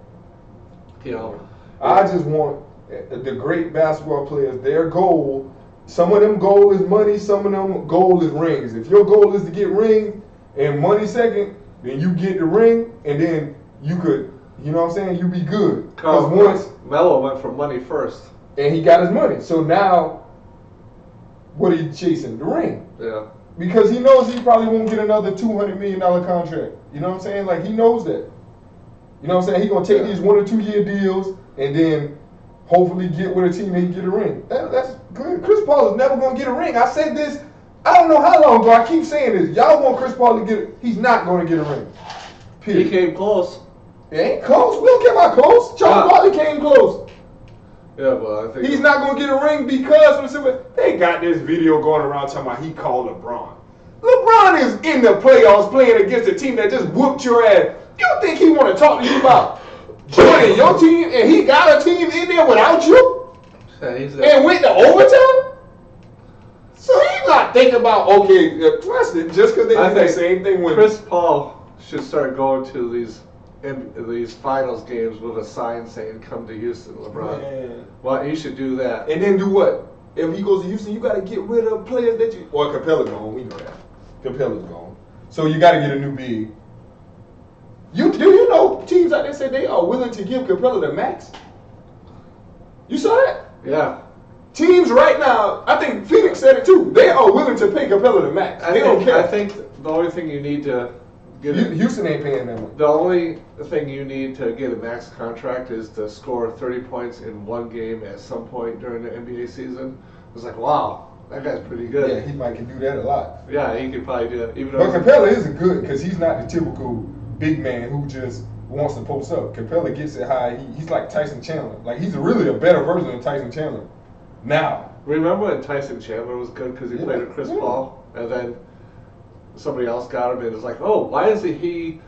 I just want the great basketball players, their goal, some of them goal is money, some of them goal is rings. If your goal is to get rings and money second, then you get the ring, and then you could, you know what I'm saying, you be good. Because once Melo went for money first. And he got his money. So now, what are you chasing? The ring. Yeah. Because he knows he probably won't get another $200 million contract. You know what I'm saying? Like, he knows that. You know what I'm saying? He's going to take these 1 or 2 year deals and then hopefully get with a team and he get a ring. That's good. Chris Paul is never going to get a ring. I said this, I don't know how long ago. I keep saying this. Y'all want Chris Paul to get it. He's not going to get a ring. Period. He came close. It ain't close. We don't care about close. Charles Barkley came close. Yeah, but I think he's not going to get a ring because they got this video going around talking about he called LeBron. LeBron is in the playoffs playing against a team that just whooped your ass. You think he want to talk to you about joining your team and he got a team in there without you? And went to overtime? So he's not thinking about, trust it, just because they did the same thing with Chris Paul should start going to these finals games with a sign saying "Come to Houston, LeBron." Man. Well, he should do that. And then do what? If he goes to Houston, you got to get rid of players that you. Well, Capella's gone. We know that. Capella's gone. So you got to get a new big. Do you know teams out there say they are willing to give Capella the max? You saw that? Yeah. Teams right now, I think Phoenix said it too. They are willing to pay Capella the max. They don't care. I think the only thing you need to get Houston ain't paying that much. The only thing you need to get a max contract is to score 30 points in one game at some point during the NBA season. It's like, wow, that guy's pretty good. Yeah, he might can do that a lot. Yeah, he could probably do that. But Capella isn't good because he's not the typical big man who just wants to post up. Capella gets it high. He's like Tyson Chandler. Like, he's really a better version of Tyson Chandler now. Remember when Tyson Chandler was good because he played with Chris Paul, and then somebody else got him, and it's like, oh, why isn't he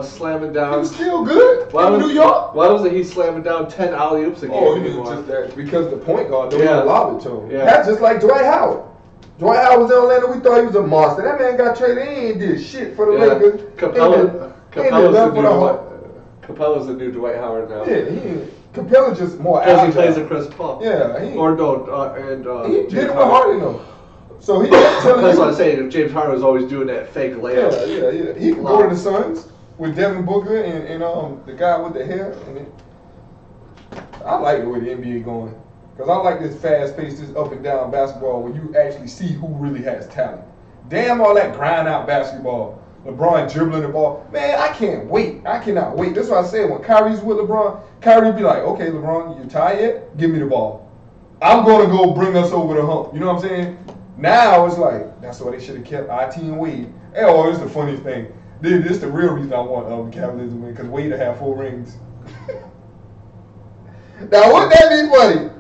slamming down? He was still good in New York. Why wasn't he slamming down 10 alley-oops a game? Oh, he was just that because the point guard don't lob it to him. Yeah. That's just like Dwight Howard. Dwight Howard was in Orlando. We thought he was a monster. That man got traded. He ain't did shit for the Lakers. Capella's the new Dwight Howard now. Yeah, Capella's just more agile. Because he plays with Chris Paul. Yeah. He did it with Harden though. So he kept telling That's what I'm saying. James Harden was always doing that fake layup. Yeah. He can go to the Suns with Devin Booker and the guy with the hair. I like the way the NBA going. Because I like this fast-paced, this up-and-down basketball where you actually see who really has talent. Damn all that grind-out basketball. LeBron dribbling the ball. Man, I can't wait. I cannot wait. That's what I said. When Kyrie's with LeBron, Kyrie be like, okay, LeBron, you tired yet? Give me the ball. I'm going to go bring us over the hump. You know what I'm saying? Now it's like, that's why they should have kept IT and Wade. Hey, oh, it's the funniest thing. This is the real reason I want the Cavaliers to win, because Wade will have 4 rings. Now, wouldn't that be funny?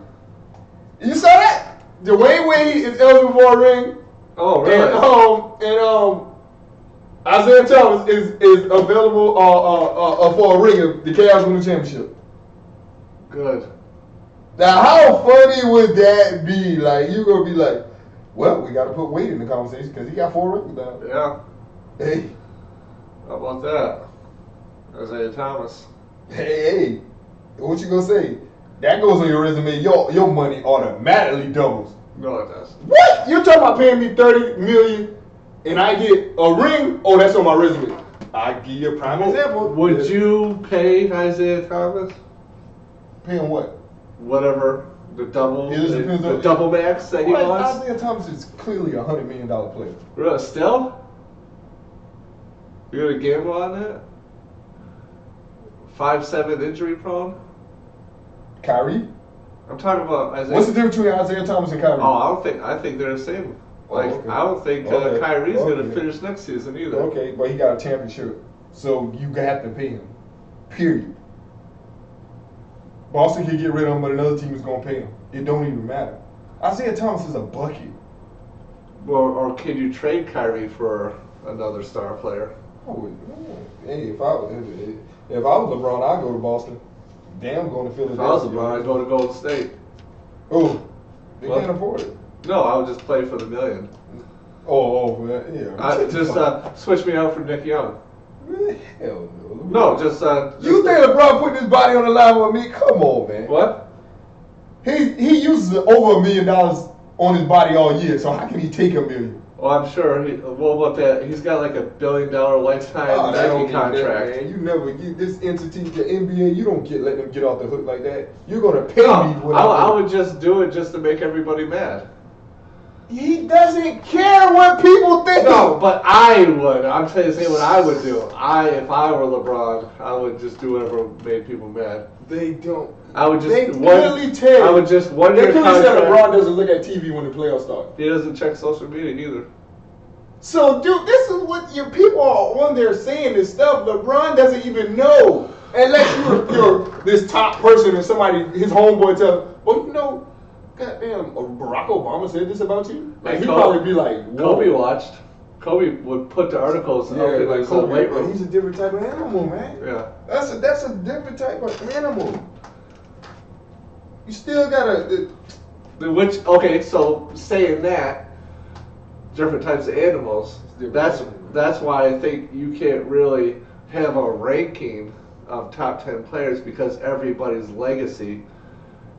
You saw that? Dwayne Wade is eligible for a ring. Oh, really? And Isaiah Thomas is available for a ring if the Cavs win the championship. Good. Now, how funny would that be? Like, you're going to be like, well, we got to put Wade in the conversation because he got 4 rings now. Yeah. Hey. How about that? Isaiah Thomas. Hey. What you going to say? That goes on your resume. Your money automatically doubles. No, it does. What? You're talking about paying me $30 million and I get a ring? Oh, that's on my resume. I'll give you a prime example. Would you pay Isaiah Thomas? Pay him what? Whatever. The double max that he wants? Isaiah Thomas is clearly a $100 million player. Really? Still? You're going to gamble on that? 5'7" injury prone? Kyrie? I'm talking about Isaiah. What's the difference between Isaiah Thomas and Kyrie? Oh, I think they're the same. Like, okay. I don't think Kyrie's going to finish next season either. Okay, but he got a championship, so you have to pay him. Period. Boston can get rid of him, but another team is going to pay him. It don't even matter. Isaiah Thomas is a bucket. Or can you trade Kyrie for another star player? Oh, hey, if I was LeBron, I'd go to Boston. Damn, going to Philadelphia. If I was LeBron, I'd go to Golden State. Oh, they can't afford it. No, I would just play for the million. Yeah. Just switch me out for Nick Young. Hell no. No, just you think LeBron putting his body on the line with me? Come on, man. What? He uses over $1 million on his body all year, so how can he take $1 million? Well, I'm sure. What about that? He's got like $1 billion lifetime Nike contract. That, man. You never get this entity, the NBA. You don't let them get off the hook like that. You're gonna pay me. I would just do it just to make everybody mad. He doesn't care what people think. No, but I would. I'm saying what I would do. If I were LeBron, I would just do whatever made people mad. They don't. I would just. They clearly tell. I would just one They year clearly contract. said LeBron doesn't look at TV when the playoffs start. He doesn't check social media either. So, dude, this is what your people are on there saying this stuff. LeBron doesn't even know. Unless you're this top person and somebody, his homeboy tells him, well, you know, goddamn, Barack Obama said this about you? Like, he'd probably be like, whoa. Kobe watched. Kobe would put the articles up in like his Kobe, weight room. He's a different type of animal, man. Yeah. That's a different type of animal. You still gotta... So saying that, different types of animals, that's why I think you can't really have a ranking of top 10 players because everybody's legacy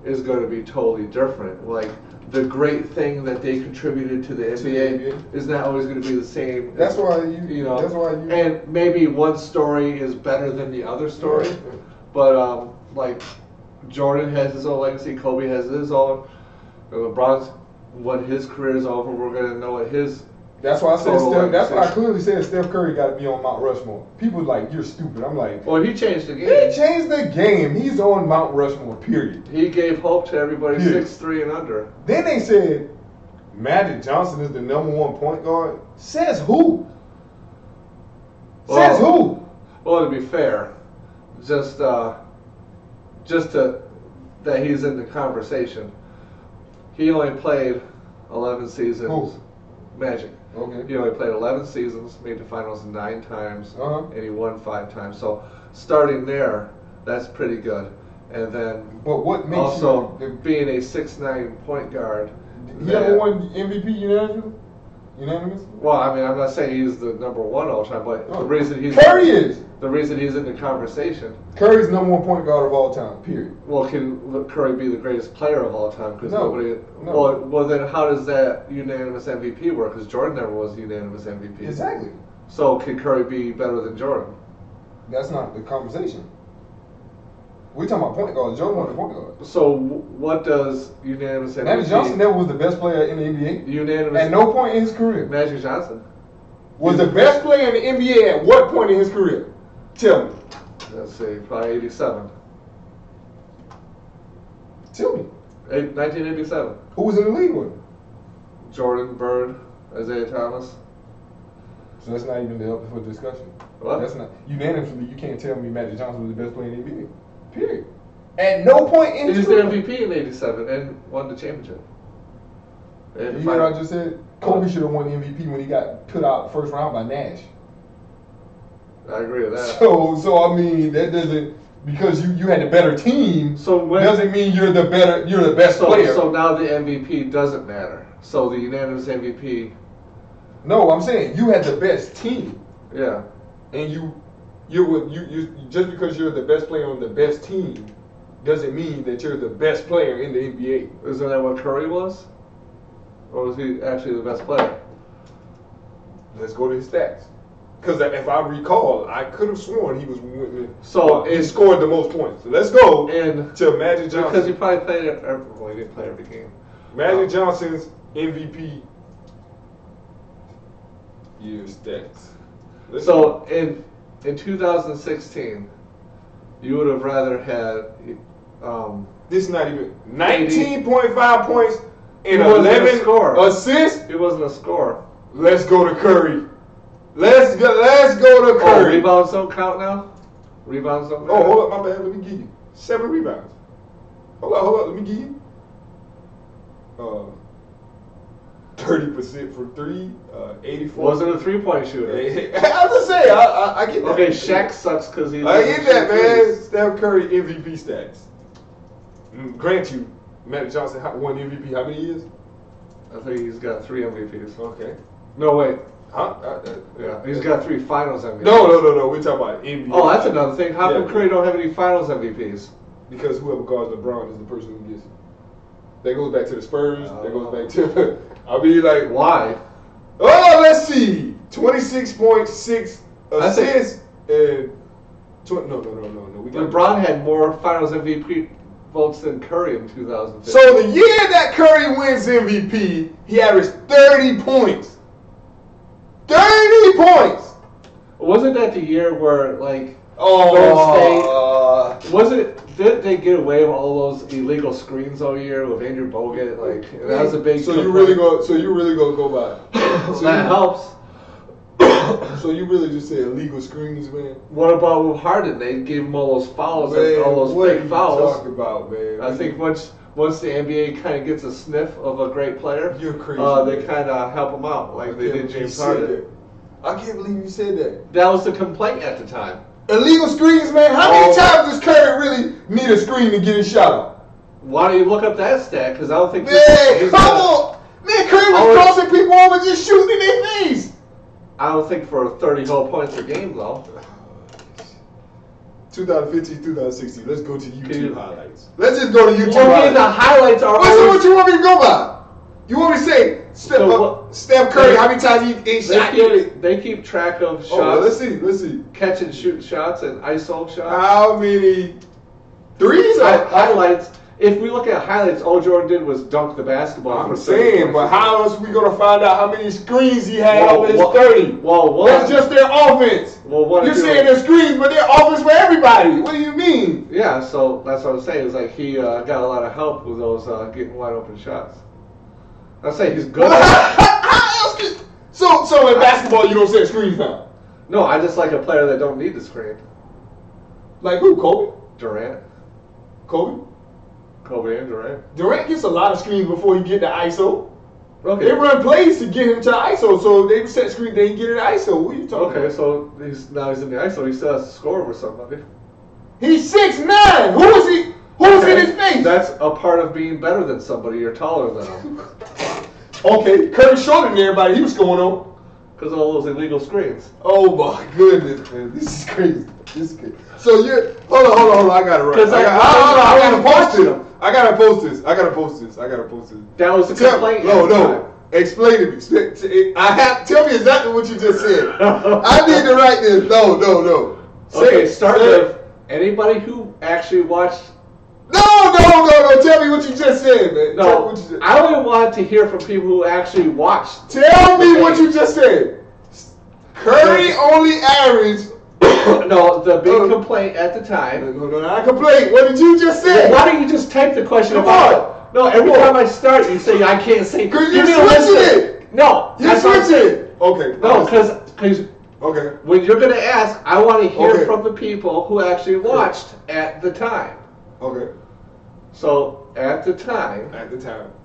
is going to be totally different. Like the great thing that they contributed to the NBA is not always going to be the same. That's why and maybe one story is better than the other story, but like Jordan has his own legacy, Kobe has his own. LeBron's when his career is over, we're going to know what his. That's why I said Steph. That's why I clearly said Steph Curry got to be on Mount Rushmore. People like you're stupid. I'm like, well, he changed the game. He changed the game. He's on Mount Rushmore. Period. He gave hope to everybody 6'3" and under. Then they said Magic Johnson is the #1 point guard. Says who? Says who? Well, to be fair, just that he's in the conversation. He only played 11 seasons. Who? Magic. Okay. He only played 11 seasons, made the finals 9 times, and he won 5 times. So starting there, that's pretty good. And then but what makes also being a 6'9" point guard. He never won MVP unanimous? Well, I mean, I'm not saying he's the #1 all time, but the reason he's Curry is. The reason he's in the conversation. Curry's #1 point guard of all time. Period. Well, can Curry be the greatest player of all time? Because nobody. No. Well, then how does that unanimous MVP work? Because Jordan never was unanimous MVP. Exactly. So can Curry be better than Jordan? That's not the conversation. We're talking about point guards. Jordan won the point guard. So what does unanimous MVP? Magic Johnson never was the best player in the NBA. Unanimous. At no point in his career. Magic Johnson was the best player in the NBA at what point in his career? Tell me. Let's see, probably 87. Tell me. 1987. Who was in the league with him? Jordan, Bird, Isaiah Thomas. So that's not even up for discussion. What? That's not unanimously. You can't tell me Magic Johnson was the best player in the NBA. Period. At no point in his career. He was the MVP in '87 and won the championship. You hear what I just said? Kobe should have won the MVP when he got put out first round by Nash. I agree with that. So I mean that doesn't because you had a better team. Doesn't mean you're the best player. So now the MVP doesn't matter. So the unanimous MVP. No, I'm saying you had the best team. Yeah. And you just because you're the best player on the best team doesn't mean that you're the best player in the NBA. Isn't that what Curry was? Or was he actually the best player? Let's go to his stats. Because if I recall, I could have sworn he was winning. He scored the most points. So let's go to Magic Johnson. Because he probably played he didn't play every game. Magic Johnson's MVP year stats. So in 2016, you would have rather had this is not even 19.5 points and 11 assists. It wasn't a score. Let's go to Curry. Let's go to Curry. Rebounds don't count now? Rebounds don't count? Oh, hold up, my bad. Let me give you 7 rebounds. hold on. Let me give you 30% from three, 84. Wasn't a 3-point shooter. I was just saying, I get that. Okay, Shaq sucks because he's. I get that, man. Steph Curry MVP stats. Grant you, Magic Johnson won MVP how many years? I think he's got 3 MVPs. Okay. No, wait. Huh? Yeah, he's got 3 Finals MVPs. No. We're talking about NBA. Oh, that's another thing. How come Curry don't have any Finals MVPs? Because whoever guards LeBron is the person who gets it. That goes back to the Spurs. That goes back to. I'll be like, why? Oh, let's see. 26.6 assists and 20. No. LeBron had more Finals MVP votes than Curry in 2015. So the year that Curry wins MVP, he averaged 30 points. 30 points. Wasn't that the year where Golden State? Didn't they get away with all those illegal screens all year with Andrew Bogut? That was a big. So you really go go by. So that helps. So you really just say illegal screens, man? What about with Harden? They gave him all those fouls and all those big fouls. What are you talking about, man? I think once the NBA kind of gets a sniff of a great player, you're crazy. They kind of help him out, like they did James Harden. I can't believe you said that. That was the complaint at the time. Illegal screens, man. How many times does Curry really need a screen to get his shot up? Why don't you look up that stat? Because I don't think. Man, come on. Man, Curry was crossing people over just shooting in their face. I don't think for 30 whole points a game, though. 2015, 2016. Let's go to YouTube highlights. Let's just go to YouTube highlights. The highlights are. What you want me to go by? You want me to say Steph Curry? How many times he shot? They keep track of shots. Oh, let's see. Catch and shoot shots and ISO shots. How many threes? Highlights. If we look at highlights, all Jordan did was dunk the basketball. I'm saying, but how else are we going to find out how many screens he had over his 30? Well, that's just their offense. Well, you're saying their screens, but their offense for everybody. What do you mean? Yeah, so that's what I'm saying. It's like he got a lot of help with those getting wide open shots. I say he's good. How else so in basketball, you don't set screens now? No, I just like a player that don't need the screen. Like who? Kobe? Durant. Kobe and Durant. Durant gets a lot of screens before he get to ISO. Okay. They run plays to get him to ISO, so they set screen, they get it ISO. What are you talking about? Okay, so he's in the ISO. He still has to score over somebody. He's 6'9". Who is he? Who's in his face? That's a part of being better than somebody. You're taller than him. Okay, Curry's shorter than everybody. He was going on. Because of all those illegal screens. Oh my goodness, man. This is crazy. So you're hold on. I got it right. I gotta post it. I gotta post this. That was the complaint. No. Explain to me. Tell me exactly what you just said. I need to write this. No. Start with anybody who actually watched. No. Tell me what you just said, man. No, I only want to hear from people who actually watched. Tell me what you just said. Curry only averaged. No, the big complaint at the time. No, not a complaint. What did you just say? Why don't you just type the question about? No, every time I start, you say I can't say. Because you're switching it. No, you're switching it. Okay. No, because. Okay. When you're gonna ask, I want to hear from the people who actually watched at the time. Okay. So at the time.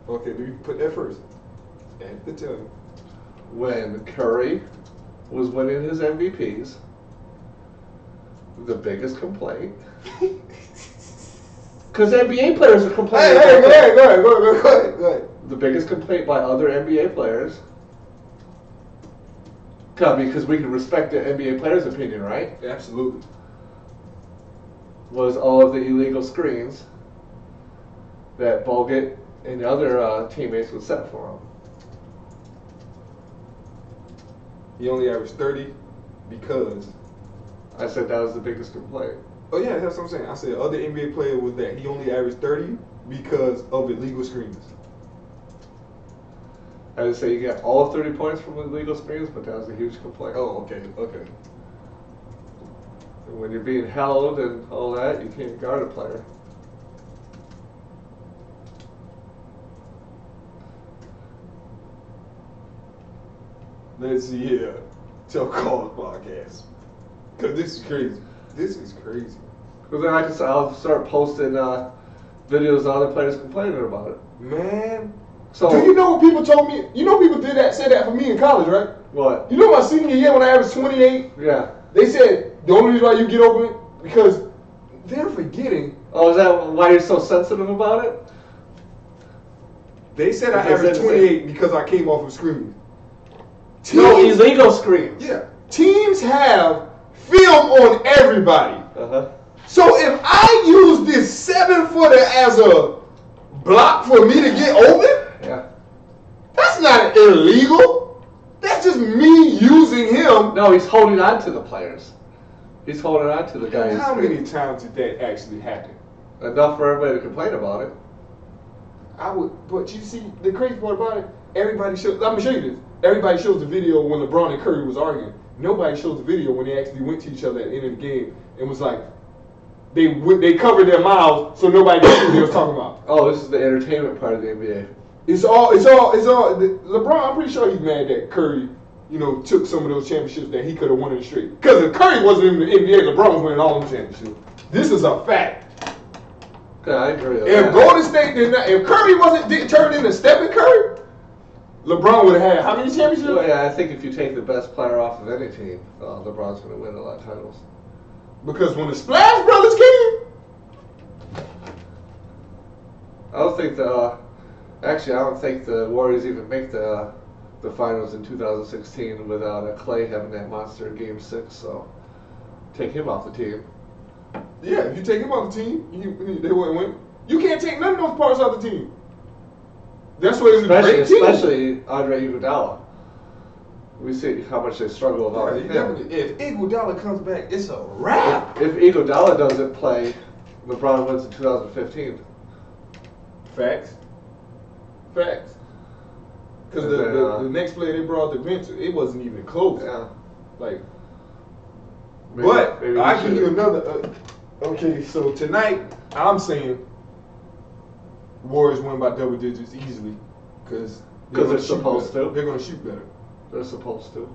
Okay, do you put that first? At the time. When Curry was winning his MVPs, the biggest complaint. Because NBA players are complaining. Hey, go ahead. The biggest complaint by other NBA players. Because we can respect the NBA players' opinion, right? Absolutely. Was all of the illegal screens that Bogut and the other teammates would set for him. He only averaged 30 because... I said that was the biggest complaint. Oh yeah, that's what I'm saying. I said other NBA player was that he only averaged 30 because of illegal screens. I would say you get all 30 points from illegal screens, but that was a huge complaint. Oh, okay. And when you're being held and all that, you can't guard a player. Let's see here. Tell Call's podcast. Because this is crazy. Because then I'll start posting videos of other players complaining about it. Man. So do you know what people told me? You know people said that for me in college, right? What? You know my senior year when I averaged 28? Yeah. They said the only reason why you get open it because they're forgetting. Oh, is that why you're so sensitive about it? They said I averaged 28 because I came off of screens. No, illegal screens. Yeah. Teams have film on everybody. Uh-huh. So if I use this 7-footer as a block for me to get open, yeah, that's not illegal. That's just me using him. No, he's holding on to the players. He's holding on to the guys. How many times did that actually happen? Enough for everybody to complain about it. But you see, the crazy part about it, everybody shows. I'm gonna show you this. Everybody shows the video when LeBron and Curry was arguing. Nobody shows the video when they actually went to each other at the end of the game and was like, they covered their mouths so nobody knew what they was talking about. Oh, this is the entertainment part of the NBA. It's all. LeBron, I'm pretty sure he's mad that Curry, took some of those championships that he could have won in the street. Because if Curry wasn't in the NBA, LeBron was winning all them championships. This is a fact. Okay, I agree with If that. Golden State did not, if Curry didn't turn into Stephen Curry, LeBron would have had how many championships? Well, yeah, I think if you take the best player off of any team, LeBron's going to win a lot of titles. Because when the Splash Brothers came, I don't think the Warriors even make the finals in 2016 without Clay having that monster in Game 6. So take him off the team. Yeah, if you take him off the team, they wouldn't win. You can't take none of those parts off the team. That's why it's a great team. Especially Andre Iguodala. We see how much they struggle without him. If Iguodala comes back, it's a wrap. If Iguodala doesn't play, LeBron wins in 2015. Facts. Because the next player they brought to the bench, it wasn't even close. Yeah. Maybe I give you another. Okay, so tonight I'm saying Warriors win by double digits easily because they're supposed to. They're going to shoot better. They're supposed to.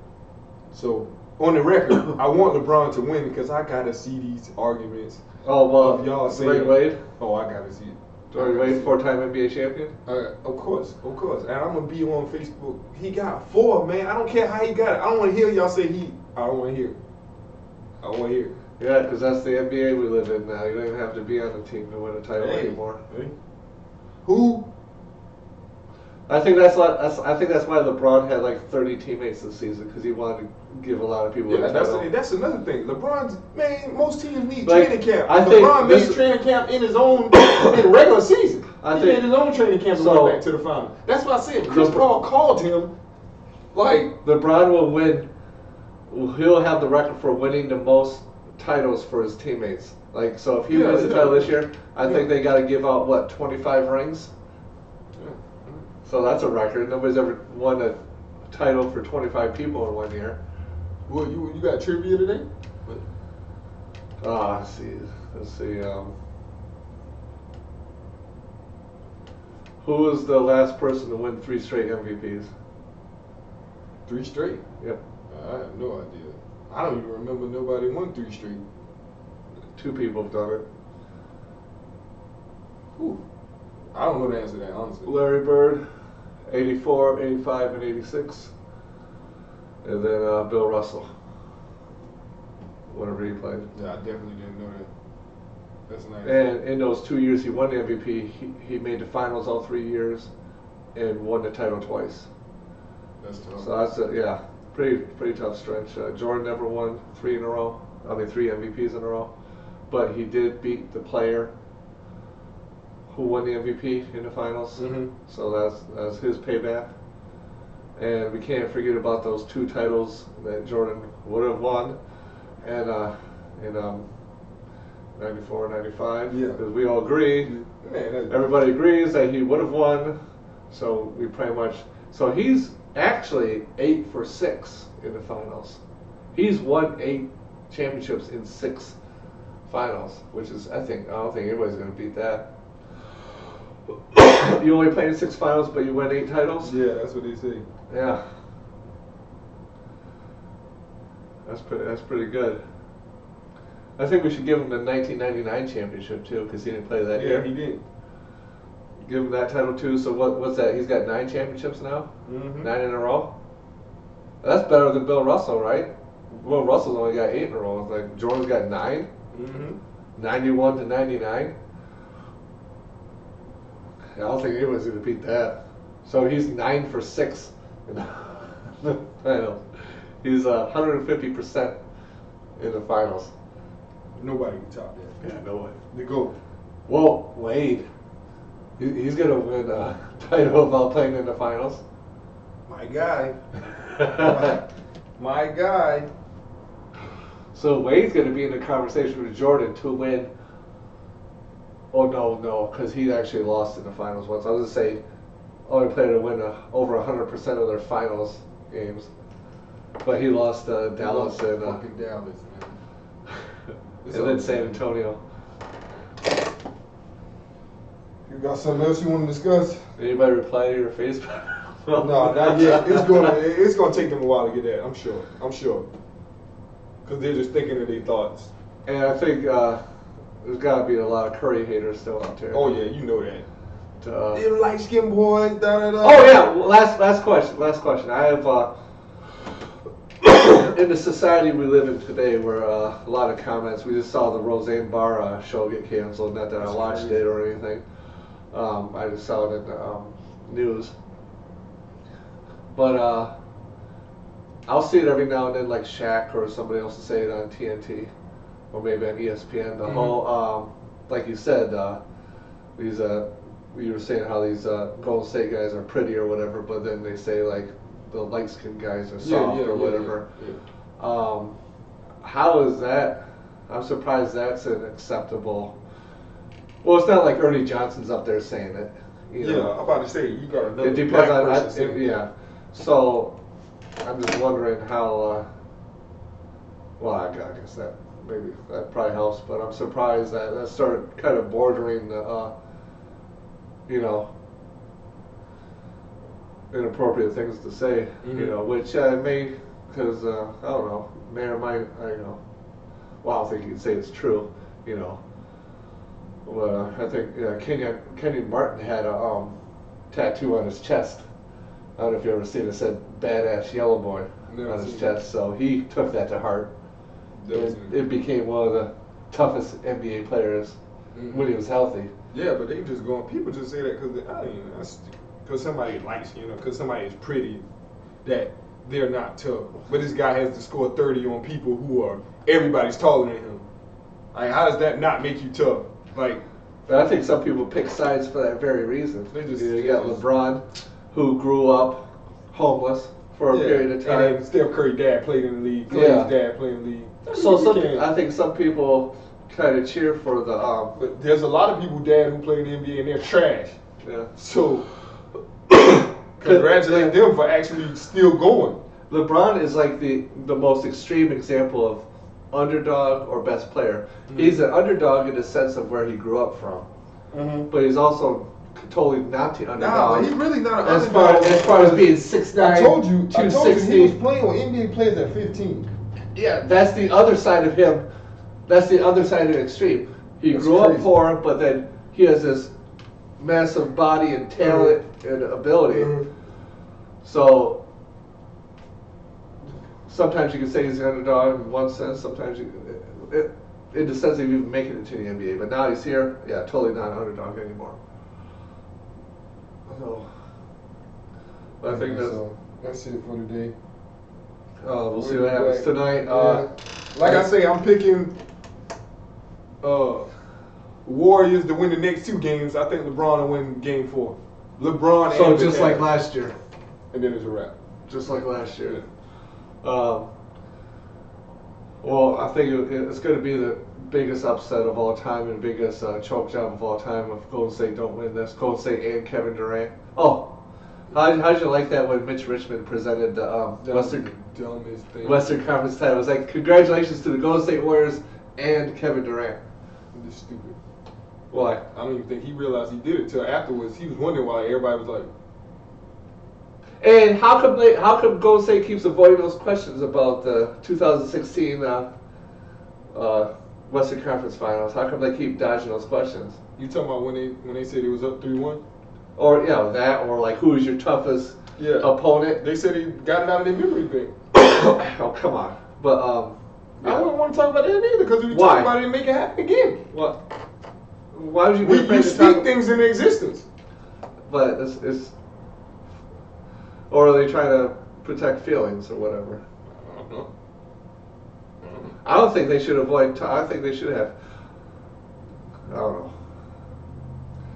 So on the record, I want LeBron to win because I gotta see these arguments. Oh well, y'all saying Wade. Oh, I gotta see it. Dwayne Wade, 4-time NBA champion. Of course, and I'm gonna be on Facebook. He got 4, man. I don't care how he got it. I don't want to hear y'all say he. I don't want to hear it. I don't want to hear it. Yeah, because that's the NBA we live in now. You don't even have to be on the team to win a title anymore. Hey. Who? I think that's why LeBron had like 30 teammates this season because he wanted to give a lot of people. Yeah, that's another thing. LeBron's most teams need like, training camp. I LeBron made training camp in his own in regular season. He made his own training camp and went back to the final. That's what I said. Chris Paul called him like LeBron will win. He'll have the record for winning the most titles for his teammates. Like so, if he wins the title this year, I think they got to give out 25 rings. So that's a record. Nobody's ever won a title for 25 people in 1 year. Well, you got trivia today? Let's see. Who was the last person to win 3 straight MVPs? 3 straight? Yep. I have no idea. I don't even remember nobody won 3 straight. 2 people have done it. Who? I don't know the answer to that, honestly. Larry Bird, 84, 85, and 86. And then Bill Russell, whenever he played. Yeah, I definitely didn't know that. That's nice. And in those 2 years he won the MVP, he made the finals all 3 years and won the title twice. That's tough. So that's pretty tough stretch. Jordan never won 3 in a row. 3 MVPs in a row. But he did beat the player who won the MVP in the finals. Mm-hmm. So that's his payback. And we can't forget about those 2 titles that Jordan would have won, and in 94, 95. Yeah. Because we all agree, everybody agrees that he would have won. So we pretty much. So he's actually 8 for 6 in the finals. He's won 8 championships in 6 finals, which is I don't think anybody's going to beat that. You only played in 6 finals, but you win 8 titles? Yeah, that's what they say. Yeah. That's pretty good. I think we should give him the 1999 championship, too, because he didn't play that year. Yeah, he did. give him that title too. So what's that? He's got 9 championships now, 9 in a row. That's better than Bill Russell, right? Bill Russell's only got 8 in a row. Like Jordan's got 9, 91 to 99. I don't think anyone's gonna beat that. So he's 9 for 6 in the finals. He's 150% in the finals. Nobody can top that. Yeah, no way. The GOAT. Well, Wade, he's going to win a title while playing in the finals. My guy. My guy. So Wade's going to be in the conversation with Jordan to win. Oh, no, because he actually lost in the finals once. I was going to say, only player to win over 100% of their finals games. But he lost Dallas and fucking Dallas, man. And then San Antonio. You got something else you want to discuss? Anybody reply to your Facebook? No, not yet. It's gonna take them a while to get that. I'm sure. Because they're just thinking of their thoughts. And I think there's got to be a lot of Curry haters still out there. Oh yeah, you know that. Them light skinned boys. Oh yeah. Well, last question. I have in the society we live in today, where a lot of comments. We just saw the Roseanne Barr show get canceled. Not that I watched it or anything. I just saw it in the news. But I'll see it every now and then, like Shaq or somebody else will say it on TNT or maybe on ESPN. The whole, like you said, these you were saying how these Golden State guys are pretty or whatever, but then they say like the light-skinned guys are soft or whatever. How is that? I'm surprised that's an acceptable. Well, it's not like Ernie Johnson's up there saying it. You know? I'm about to say you got another. It depends on yeah. So I'm just wondering how. Well, I guess that maybe that probably helps, but I'm surprised that started kind of bordering the, inappropriate things to say, which may, because I don't know, may or might, well, I don't think you can say it's true, Well, I think Kenyon Martin had a tattoo on his chest. I don't know if you ever seen it. It said "Badass Yellow Boy" on his chest. So he took that to heart. It became one of the toughest NBA players when he was healthy. Yeah, but they just going. People just say that because somebody likes because somebody is pretty, that they're not tough. But this guy has to score 30 on people who are everybody's taller than him. Like, how does that not make you tough? Like, but I think some people pick sides for that very reason. You got LeBron, who grew up homeless for a period of time. And then Steph Curry dad played in the league. Clay's dad played in the league. So I think some people kind of cheer for the. But there's a lot of people dad who play in the NBA and they're trash. Yeah. So congratulate them for actually still going. LeBron is like the most extreme example of underdog or best player. He's an underdog in the sense of where he grew up from, but he's also totally not the underdog. Nah, he's really not an underdog. As far as being 6'9", I told you he 260. was playing with NBA players at 15. Yeah, that's the other side of him. That's the other side of the extreme. He grew up poor, but then he has this massive body and talent and ability. So sometimes you can say he's an underdog in one sense. Sometimes in the sense of even making it to the NBA. But now he's here. Yeah, totally not an underdog anymore. So, but I think that's it for today. We'll see what happens tonight. Like I say, I'm picking Warriors to win the next 2 games. I think LeBron will win Game 4. LeBron. So just like last year. And then it's a wrap. Just like last year. Well, I think it's going to be the biggest upset of all time and biggest choke job of all time if Golden State don't win this. Golden State and Kevin Durant. Oh, how did you like that when Mitch Richmond presented the Western Conference title? It was like, congratulations to the Golden State Warriors and Kevin Durant. This is stupid. Why? I don't even think he realized he did it till afterwards. He was wondering why everybody was like. And how come Golden State keeps avoiding those questions about the 2016 Western Conference Finals? How come they keep dodging those questions? You talking about when they said it was up 3-1? Or that, or like who is your toughest opponent? They said he got it out of their memory bank. Oh, come on. But I wouldn't want to talk about that either because if you talk about it, it make it happen again. What? Why would you? You speak things into existence. But it's or are they trying to protect feelings or whatever? I don't know. I don't think they should avoid. I think they should have. I don't know.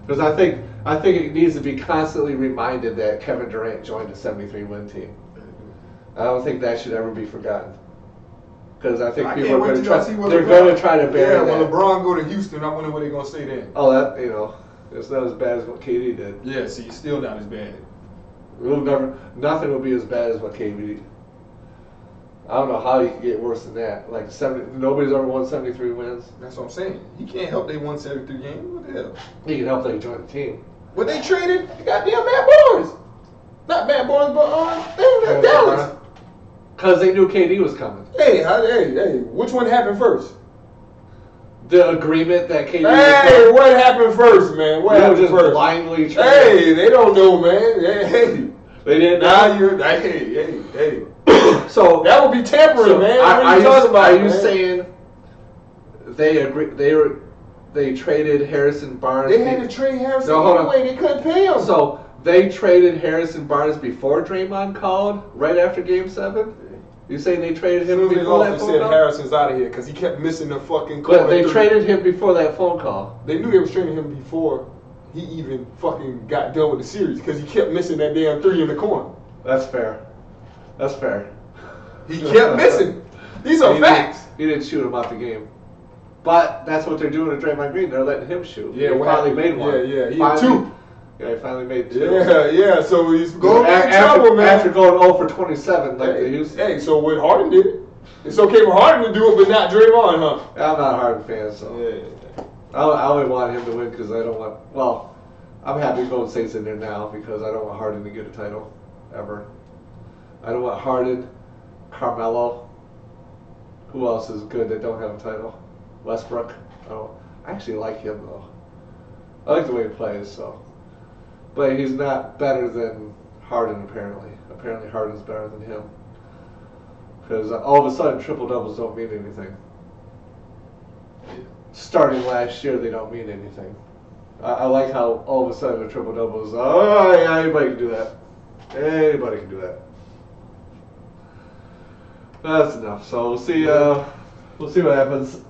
Because I think it needs to be constantly reminded that Kevin Durant joined a 73-win team. I don't think that should ever be forgotten. Because I think people are going to try. They're going to try to bury that. Yeah, when LeBron go to Houston, I wonder what they're going to say then. Oh, that it's not as bad as what KD did. Yeah, see, it's still not as bad. Nothing will be as bad as what KD. I don't know how you can get worse than that. Like nobody's ever won 73 wins. That's what I'm saying. He can't help they won 73 games. What the hell? He can help they join the team. But they traded goddamn Matt Barnes. Not Matt Barnes, but they were Dallas. Because they knew KD was coming. Hey, which one happened first? The agreement that KD. Hey, what happened first, man? What happened just first? Blindly traded. Hey, they don't know, man. Hey, they didn't know. Now you're hey. So that would be tampering, man. What are you talking about? Are you saying they agree? They traded Harrison Barnes. They had to trade Harrison anyway. They couldn't pay him. So they traded Harrison Barnes before Draymond called, right after Game 7. You saying they traded him before that phone call? Said Harrison's out of here because he kept missing the fucking call. But they traded him before that phone call. They knew they was trading him before he even fucking got done with the series because he kept missing that damn 3 in the corner. That's fair. That's fair. He kept missing. These are facts. He didn't shoot him out the game. But that's what they're doing to Draymond Green. They're letting him shoot. Yeah, he finally made one. Yeah, he had 2. Yeah, he finally made 2. Yeah, so he's going to be in trouble, man. After going 0 for 27 like they used to. Hey, so when Harden did it, it's okay for Harden to do it, but not Draymond, huh? I'm not a Harden fan, so. Yeah. I only want him to win because I don't want. Well, I'm happy Golden State's in there now because I don't want Harden to get a title ever. I don't want Harden, Carmelo. Who else is good that don't have a title? Westbrook. I actually like him though. I like the way he plays, so. But he's not better than Harden apparently. Apparently Harden's better than him. Because all of a sudden triple doubles don't mean anything. Starting last year, they don't mean anything. I like how all of a sudden a triple double is, oh yeah, anybody can do that. Anybody can do that. That's enough. So we'll see what happens.